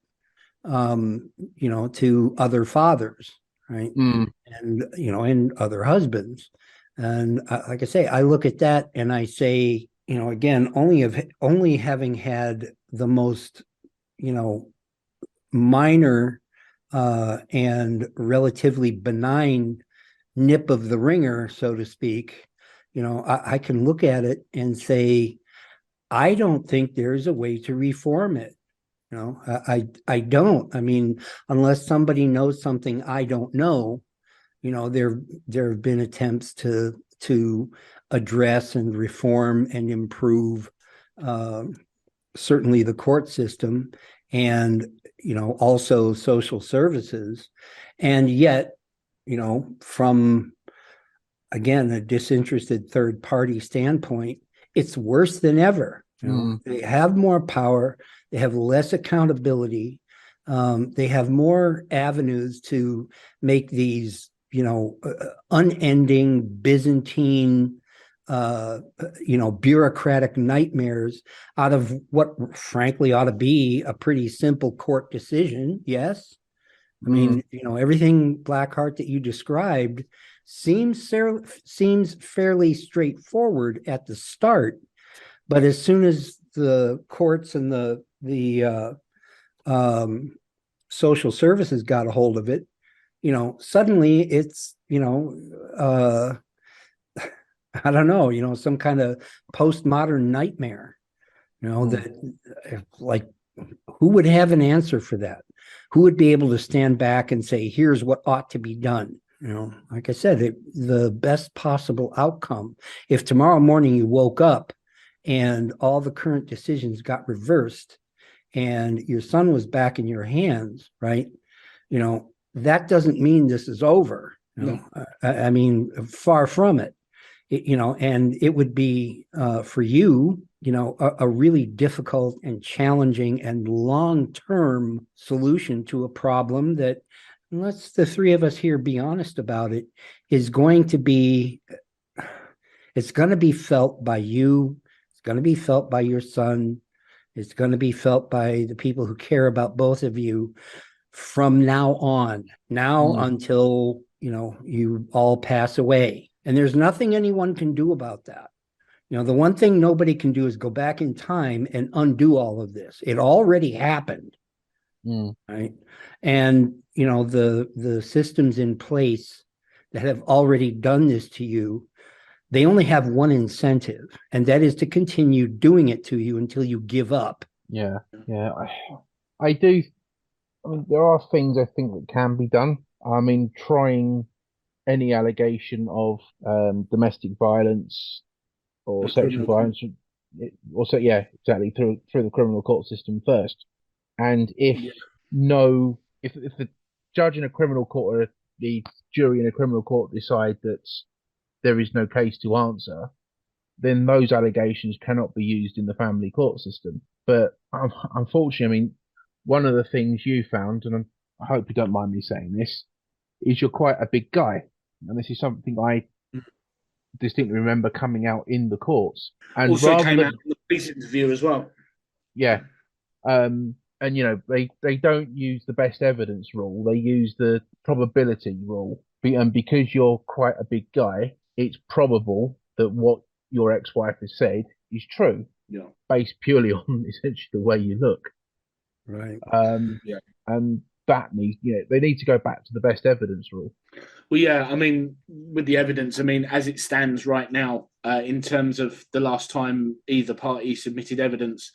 to other fathers, right? And other husbands. And like I say, I look at that and I say, again, only having had the most, minor and relatively benign nip of the ringer, so to speak, I can look at it and say, I don't think there's a way to reform it. I don't. I mean, unless somebody knows something I don't know, there have been attempts to address and reform and improve certainly the court system and also social services, and yet from again a disinterested third party standpoint, it's worse than ever. They have more power, they have less accountability, they have more avenues to make these unending Byzantine bureaucratic nightmares out of what frankly ought to be a pretty simple court decision. Yes. I mean, everything, Blackheart, that you described seems fairly straightforward at the start, but as soon as the courts and the social services got a hold of it, suddenly it's I don't know, some kind of postmodern nightmare, that like, who would have an answer for that? Who would be able to stand back and say, here's what ought to be done? Like I said, the best possible outcome. If tomorrow morning you woke up and all the current decisions got reversed and your son was back in your hands, right? That doesn't mean this is over. I mean, far from it. And it would be for you, a really difficult and challenging and long-term solution to a problem that, let's the three of us here be honest about it, is going to be, it's going to be felt by you, it's going to be felt by your son, it's going to be felt by the people who care about both of you from now on, until, you all pass away. And there's nothing anyone can do about that. The one thing nobody can do is go back in time and undo all of this. It already happened. Right. And, the systems in place that have already done this to you, they only have one incentive, and that is to continue doing it to you until you give up. Yeah. I do. I mean, there are things I think that can be done. I mean, trying any allegation of domestic violence or sexual violence, also, yeah, exactly, through the criminal court system first. And if the judge in a criminal court or the jury in a criminal court decide that there is no case to answer, then those allegations cannot be used in the family court system. But unfortunately, I mean, one of the things you found, and I hope you don't mind me saying this, is you're quite a big guy. And this is something I distinctly remember coming out in the courts. And Also rather came than, out in the police interview as well. yeah, and they don't use the best evidence rule. They use the probability rule. And because you're quite a big guy, it's probable that what your ex-wife has said is true, Yeah. based purely on essentially the way you look. Right. Yeah. And that needs, they need to go back to the best evidence rule. Well, yeah, I mean, with the evidence, I mean, as it stands right now, in terms of the last time either party submitted evidence,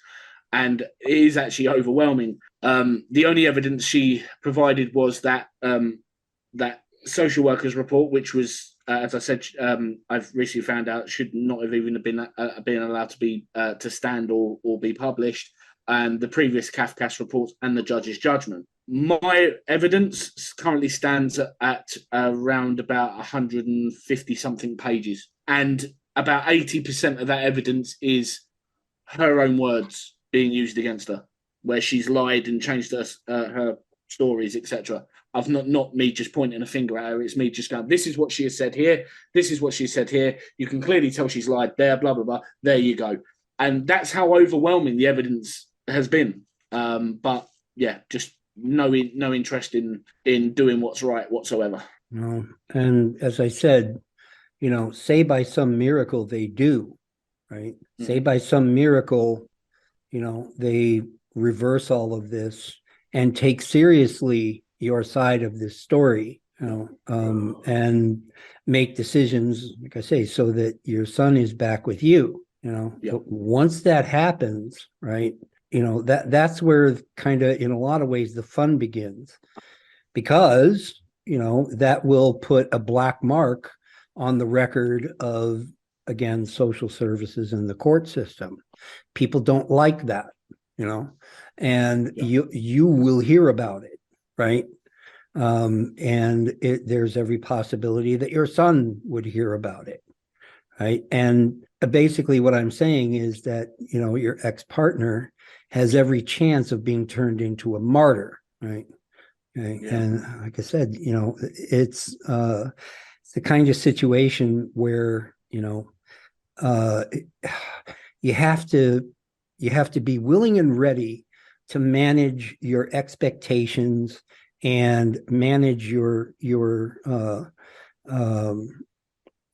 and it is actually overwhelming. The only evidence she provided was that that social worker's report, which was, as I said, I've recently found out should not have even been allowed to be to stand or be published, and the previous CAFCAS report and the judge's judgment. My evidence currently stands at around about 150 something pages, and about 80% of that evidence is her own words being used against her, where she's lied and changed her stories, etc. I've not me just pointing a finger at her. It's me just going, this is what she has said here. This is what she said here. You can clearly tell she's lied there, blah, blah, blah. There you go. And that's how overwhelming the evidence has been. But yeah, just no interest in doing what's right whatsoever. No. And as I said, say by some miracle they do, right? Mm-hmm. Say by some miracle, they reverse all of this and take seriously your side of this story, and make decisions, like I say, so that your son is back with you, But once that happens, right, that's where kind of, in a lot of ways, the fun begins, because, that will put a black mark on the record of, again, social services and the court system. People don't like that, and you will hear about it, right? And there's every possibility that your son would hear about it, right? And basically what I'm saying is that, your ex-partner has every chance of being turned into a martyr, right? Okay. Yeah. And like I said, it's the kind of situation where, you have to be willing and ready to manage your expectations and manage your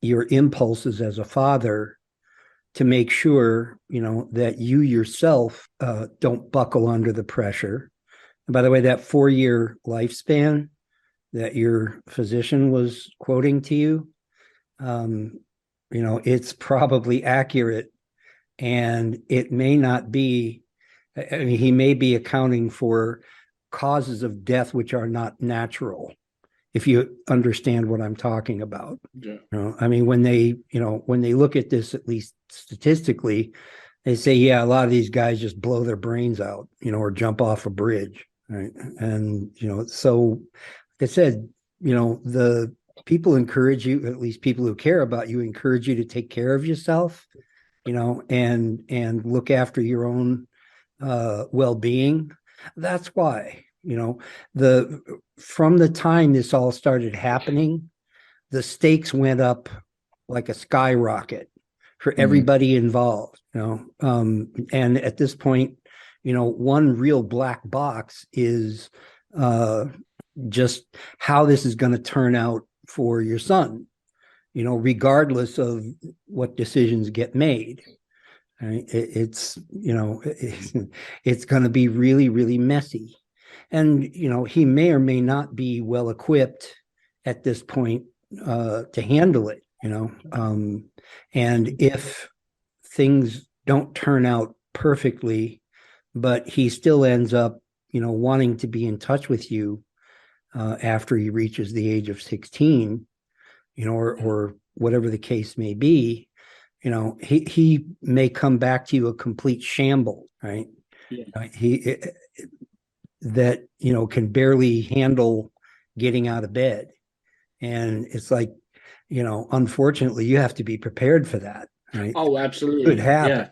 impulses as a father, to make sure, that you yourself don't buckle under the pressure. And by the way, that 4-year lifespan that your physician was quoting to you, it's probably accurate, and it may not be. I mean, he may be accounting for causes of death which are not natural, if you understand what I'm talking about. Yeah. I mean, when they look at this, at least statistically, they say, yeah, a lot of these guys just blow their brains out, or jump off a bridge, right? And, so like I said, the people encourage you, at least people who care about you, encourage you to take care of yourself, and look after your own well-being. That's why, from the time this all started happening, the stakes went up like a skyrocket for everybody involved, and at this point, one real black box is just how this is going to turn out for your son, regardless of what decisions get made. Right? It's going to be really, really messy. And, he may or may not be well equipped at this point to handle it, and if things don't turn out perfectly, but he still ends up, wanting to be in touch with you after he reaches the age of 16, or whatever the case may be, he may come back to you a complete shamble, right? Yeah. That can barely handle getting out of bed, and it's like, unfortunately, you have to be prepared for that, right? Oh, absolutely, it could happen.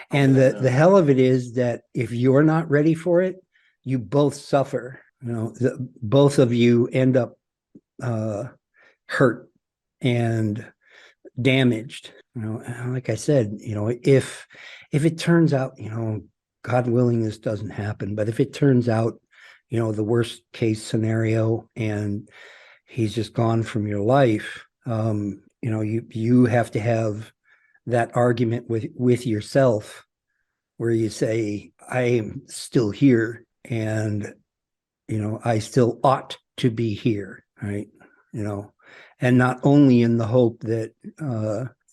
And the hell of it is that if you're not ready for it, you both suffer. Both of you end up hurt and damaged. Like I said, if it turns out, God willing, this doesn't happen, but if it turns out, the worst case scenario and he's just gone from your life, you have to have that argument with yourself where you say, I am still here and, I still ought to be here, right? And not only in the hope that,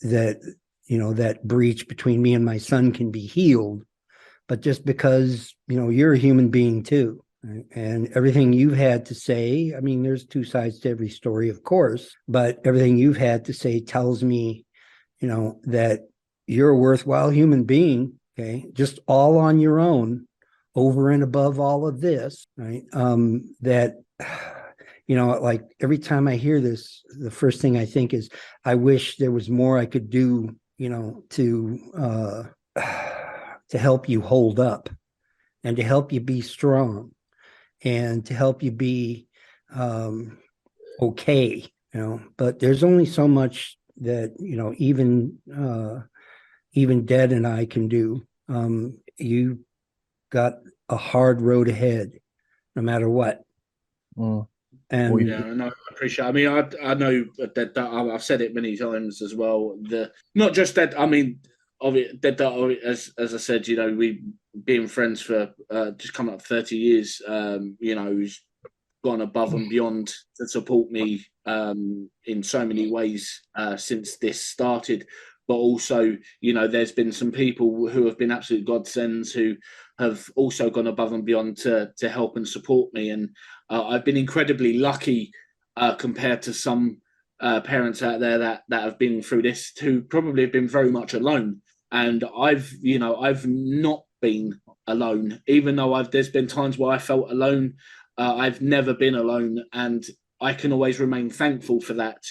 that breach between me and my son can be healed, but just because, you're a human being too. Right? And everything you've had to say, I mean, there's two sides to every story, of course, but everything you've had to say tells me, that you're a worthwhile human being, okay, just all on your own, over and above all of this, right? That, like every time I hear this, the first thing I think is, I wish there was more I could do, to help you hold up and to help you be strong and to help you be okay, but there's only so much that, even Dad and I can do. You got a hard road ahead, no matter what. And yeah, and I appreciate. I mean, I know that I've said it many times as well. Not just that. I mean, as I said, we been friends for just coming up 30 years. Who's gone above and beyond to support me in so many ways since this started. But also, there's been some people who have been absolute godsends who have also gone above and beyond to help and support me. And I've been incredibly lucky compared to some parents out there that have been through this, who probably have been very much alone. And I've not been alone, even though there's been times where I felt alone. I've never been alone, and I can always remain thankful for that.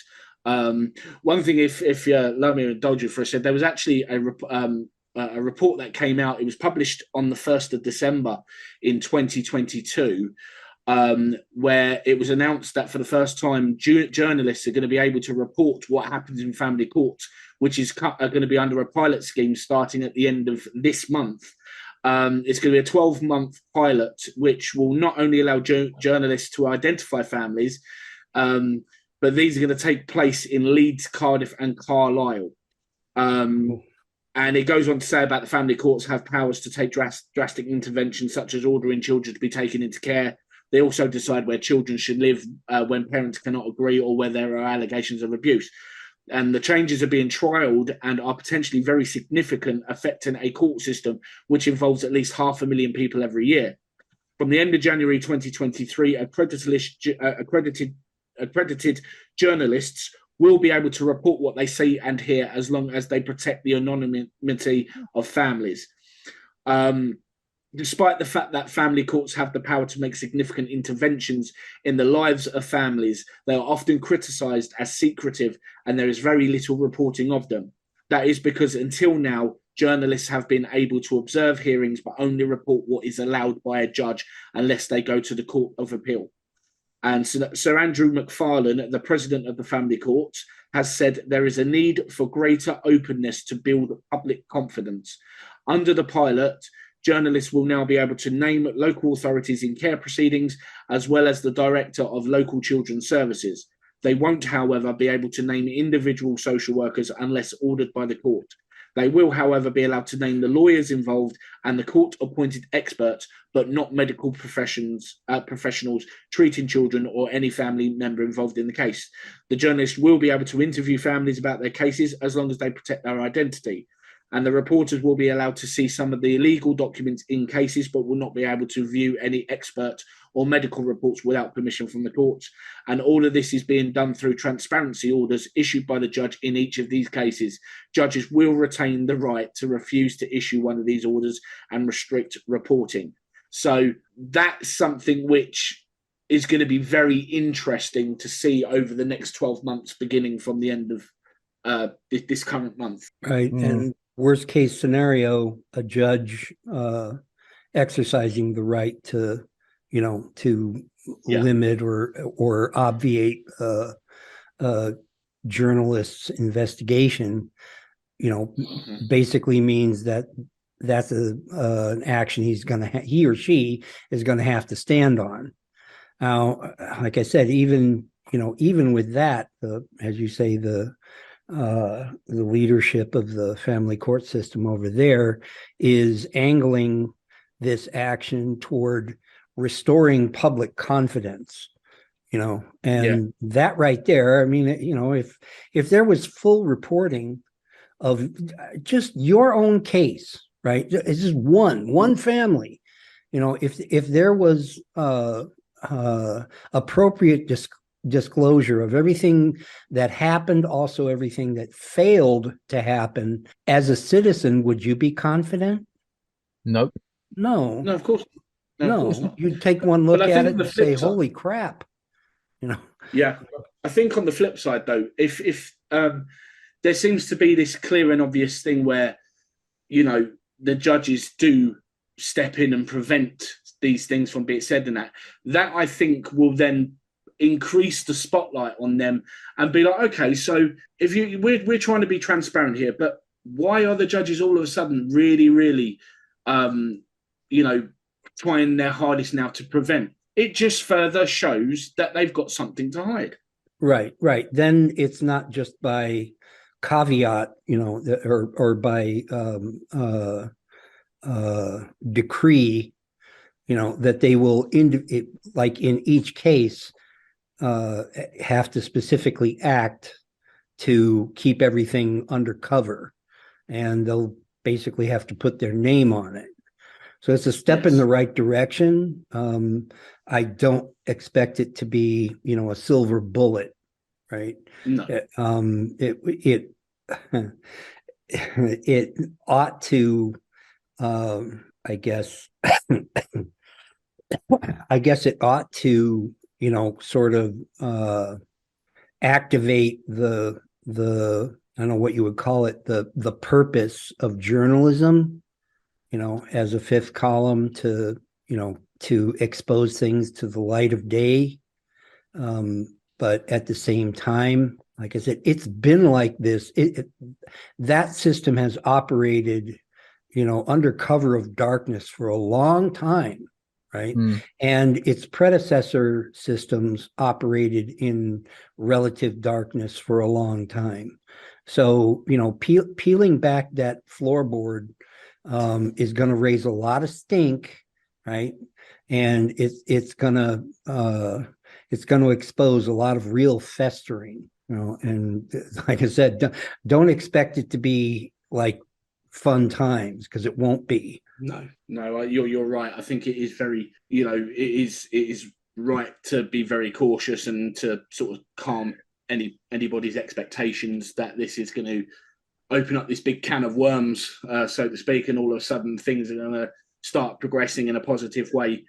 One thing, if you allow me to indulge you for a second, there was actually a report that came out. It was published on the 1st of December in 2022, where it was announced that for the first time, journalists are going to be able to report what happens in family court, which is going to be under a pilot scheme starting at the end of this month. It's going to be a 12-month pilot, which will not only allow journalists to identify families, but these are going to take place in Leeds, Cardiff, and Carlisle. And it goes on to say about the family courts have powers to take drastic interventions, such as ordering children to be taken into care. They also decide where children should live when parents cannot agree or where there are allegations of abuse. And the changes are being trialled and are potentially very significant, affecting a court system which involves at least 500,000 people every year. From the end of January 2023, accredited journalists will be able to report what they see and hear as long as they protect the anonymity of families. Despite the fact that family courts have the power to make significant interventions in the lives of families, they are often criticised as secretive, and there is very little reporting of them. That is because until now, journalists have been able to observe hearings but only report what is allowed by a judge unless they go to the Court of Appeal. And Sir Andrew McFarlane, the president of the family courts, has said there is a need for greater openness to build public confidence. Under the pilot, journalists will now be able to name local authorities in care proceedings, as well as the director of local children's services. They won't, however, be able to name individual social workers unless ordered by the court. They will, however, be allowed to name the lawyers involved and the court-appointed experts, but not medical professionals treating children or any family member involved in the case. The journalists will be able to interview families about their cases as long as they protect their identity. And the reporters will be allowed to see some of the legal documents in cases, but will not be able to view any expert or medical reports without permission from the courts. And all of this is being done through transparency orders issued by the judge in each of these cases. Judges will retain the right to refuse to issue one of these orders and restrict reporting. So that's something which is going to be very interesting to see over the next 12 months, beginning from the end of this current month. Right. And worst case scenario, a judge exercising the right to, to Yeah. limit or obviate journalist's investigation, basically means that that's an action he or she is going to have to stand on. Now, like I said, even with that, as you say, the leadership of the family court system over there is angling this action toward restoring public confidence, and that right there, I mean, if there was full reporting of just your own case, right? It's just one family, if there was appropriate disclosure of everything that happened, also everything that failed to happen, as a citizen, would you be confident? Nope. No. No, of course. No, of course not. You'd take one look But I at think it on the and say, flip side, holy crap. Yeah. I think on the flip side, though, if there seems to be this clear and obvious thing where, the judges do step in and prevent these things from being said, and that I think will then increase the spotlight on them and be like, okay, so if we're trying to be transparent here, but why are the judges all of a sudden really, really, trying their hardest now to prevent? It just further shows that they've got something to hide. Right. Then it's not just by caveat, or by decree, that they will, like in each case, have to specifically act to keep everything undercover, and they'll basically have to put their name on it. So it's a step in the right direction. I don't expect it to be, a silver bullet, right? No. It ought to, I guess it ought to, sort of activate the I don't know what you would call it, the purpose of journalism, as a fifth column to expose things to the light of day. But at the same time, like I said, it's been like this. That system has operated, under cover of darkness for a long time, right? And its predecessor systems operated in relative darkness for a long time. So, peeling back that floorboard is going to raise a lot of stink, right? And it's going to expose a lot of real festering, and like I said, don't expect it to be like fun times, because it won't be. No, you're right. I think it is very, it is right to be very cautious and to sort of calm anybody's expectations that this is going to open up this big can of worms, so to speak, and all of a sudden things are going to start progressing in a positive way.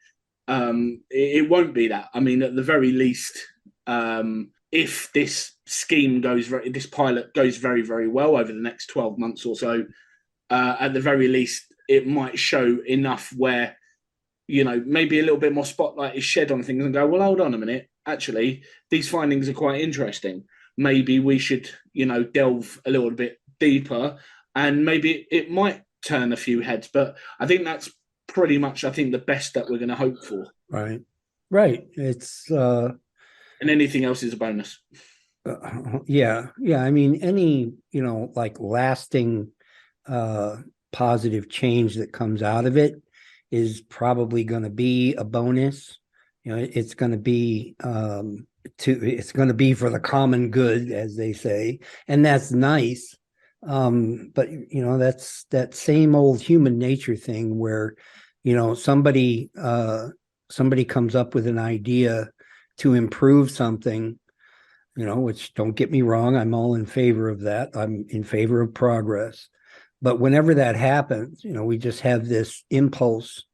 It won't be that. I mean, at the very least, if this this pilot goes very, very well over the next 12 months or so, at the very least, it might show enough where, maybe a little bit more spotlight is shed on things and go, well, hold on a minute. Actually, these findings are quite interesting. Maybe we should, delve a little bit deeper, and maybe it might turn a few heads. But I think that's pretty much, the best that we're going to hope for. Right. It's and anything else is a bonus. Yeah. I mean, any like lasting positive change that comes out of it is probably going to be a bonus. It's going to be it's going to be for the common good, as they say, and that's nice. But that's that same old human nature thing where somebody comes up with an idea to improve something, which, don't get me wrong, I'm all in favor of that. I'm in favor of progress. But whenever that happens, we just have this impulse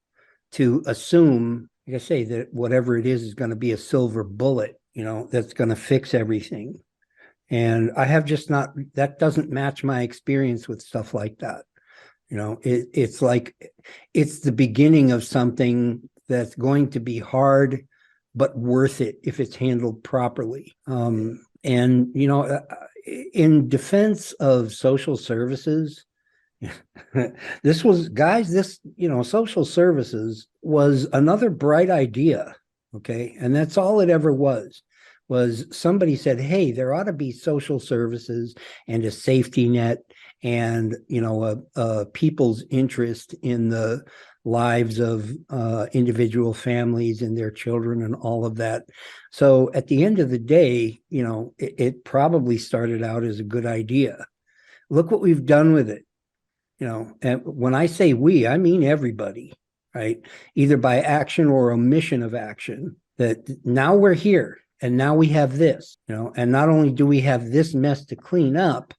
to assume, like I say, that whatever it is going to be a silver bullet, that's going to fix everything. And I have just not, that doesn't match my experience with stuff like that. It's like it's the beginning of something that's going to be hard, but worth it if it's handled properly. And in defense of social services, social services was another bright idea. Okay. And that's all it ever was somebody said, hey, there ought to be social services and a safety net and, people's interest in the lives of individual families and their children and all of that. So at the end of the day, it probably started out as a good idea. Look what we've done with it. And when I say we, I mean everybody, right? Either by action or omission of action, that now we're here and now we have this, and not only do we have this mess to clean up,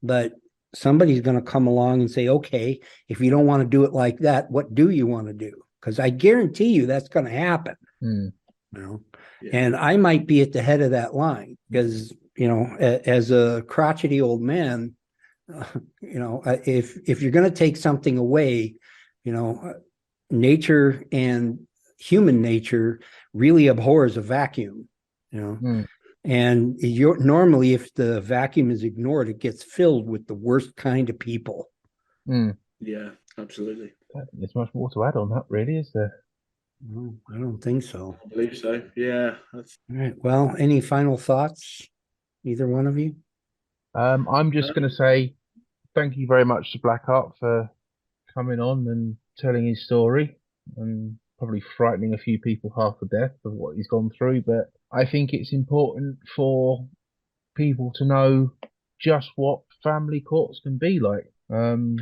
but somebody's going to come along and say, okay, if you don't want to do it like that, what do you want to do? Because I guarantee you that's going to happen. Yeah. And I might be at the head of that line because, as a crotchety old man, if you're going to take something away, nature and human nature really abhors a vacuum, and normally if the vacuum is ignored, it gets filled with the worst kind of people. Yeah, absolutely. There's much more to add on that, really, is there? No, I don't think so. I believe so. Yeah. All right. Well, any final thoughts, either one of you? I'm just going to say thank you very much to Blackheart for coming on and telling his story and probably frightening a few people half to death of what he's gone through. But I think it's important for people to know just what family courts can be like. And,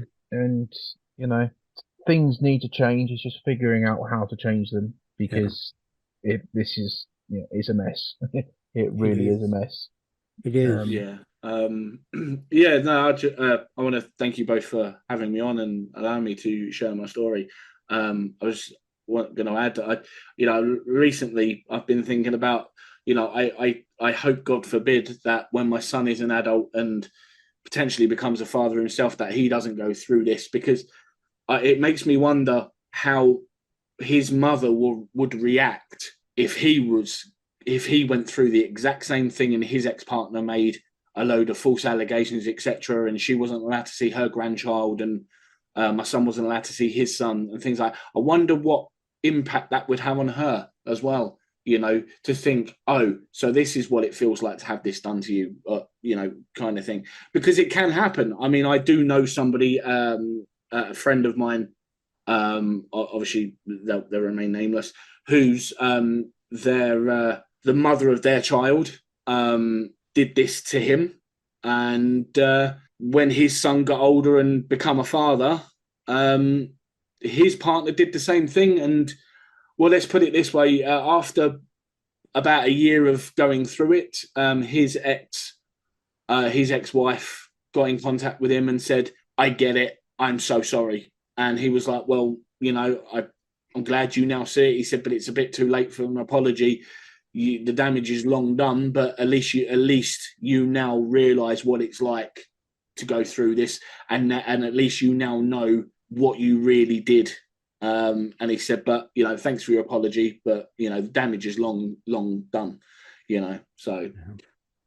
things need to change. It's just figuring out how to change them because this is, it's a mess. It really is a mess. It is. Yeah. I want to thank you both for having me on and allowing me to share my story. I was going to add that recently I've been thinking about, I hope, God forbid, that when my son is an adult and potentially becomes a father himself, that he doesn't go through this, because it makes me wonder how his mother would react if he went through the exact same thing and his ex-partner made a load of false allegations, etc., and she wasn't allowed to see her grandchild, and my son wasn't allowed to see his son, and things like that. I wonder what impact that would have on her as well, to think, oh, so this is what it feels like to have this done to you, kind of thing. Because it can happen. I mean, I do know somebody, a friend of mine, obviously they'll remain nameless, who's the mother of their child did this to him, and when his son got older and become a father, his partner did the same thing. And well, let's put it this way, after about a year of going through it, his ex-wife got in contact with him and said, I get it, I'm so sorry. And he was like, well, I'm glad you now see it. He said, but it's a bit too late for an apology. The damage is long done, but at least you now realise what it's like to go through this, and at least you now know what you really did. And he said, but thanks for your apology, but the damage is long done. So.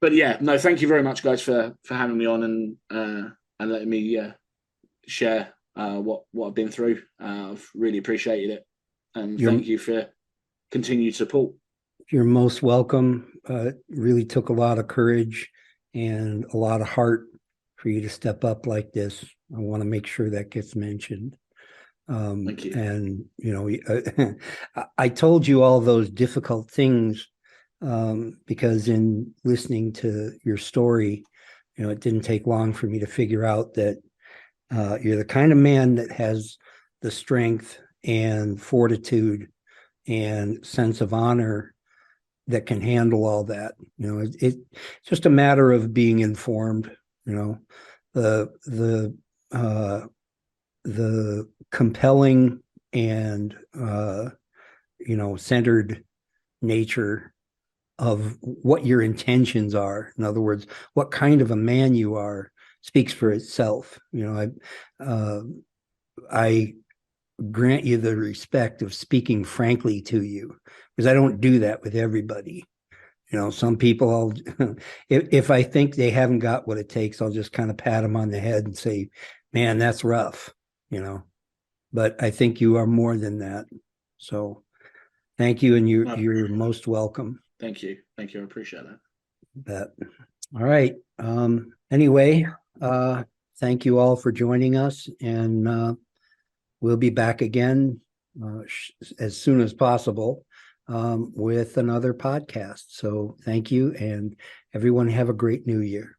But yeah, no, thank you very much, guys, for having me on and letting me share what I've been through. I've really appreciated it, and thank you for continued support. You're most welcome. It really took a lot of courage and a lot of heart for you to step up like this. I want to make sure that gets mentioned. Thank you. And I told you all those difficult things because in listening to your story, it didn't take long for me to figure out that you're the kind of man that has the strength and fortitude and sense of honor that can handle all that. It's just a matter of being informed. The compelling and centered nature of what your intentions are. In other words, what kind of a man you are speaks for itself. I grant you the respect of speaking frankly to you, because I don't do that with everybody. Some people, if I think they haven't got what it takes, I'll just kind of pat them on the head and say, man, that's rough, but I think you are more than that. So thank you. And you're most welcome. Thank you. I appreciate that. All right. Anyway, thank you all for joining us, and we'll be back again as soon as possible with another podcast. So thank you, and everyone have a great new year.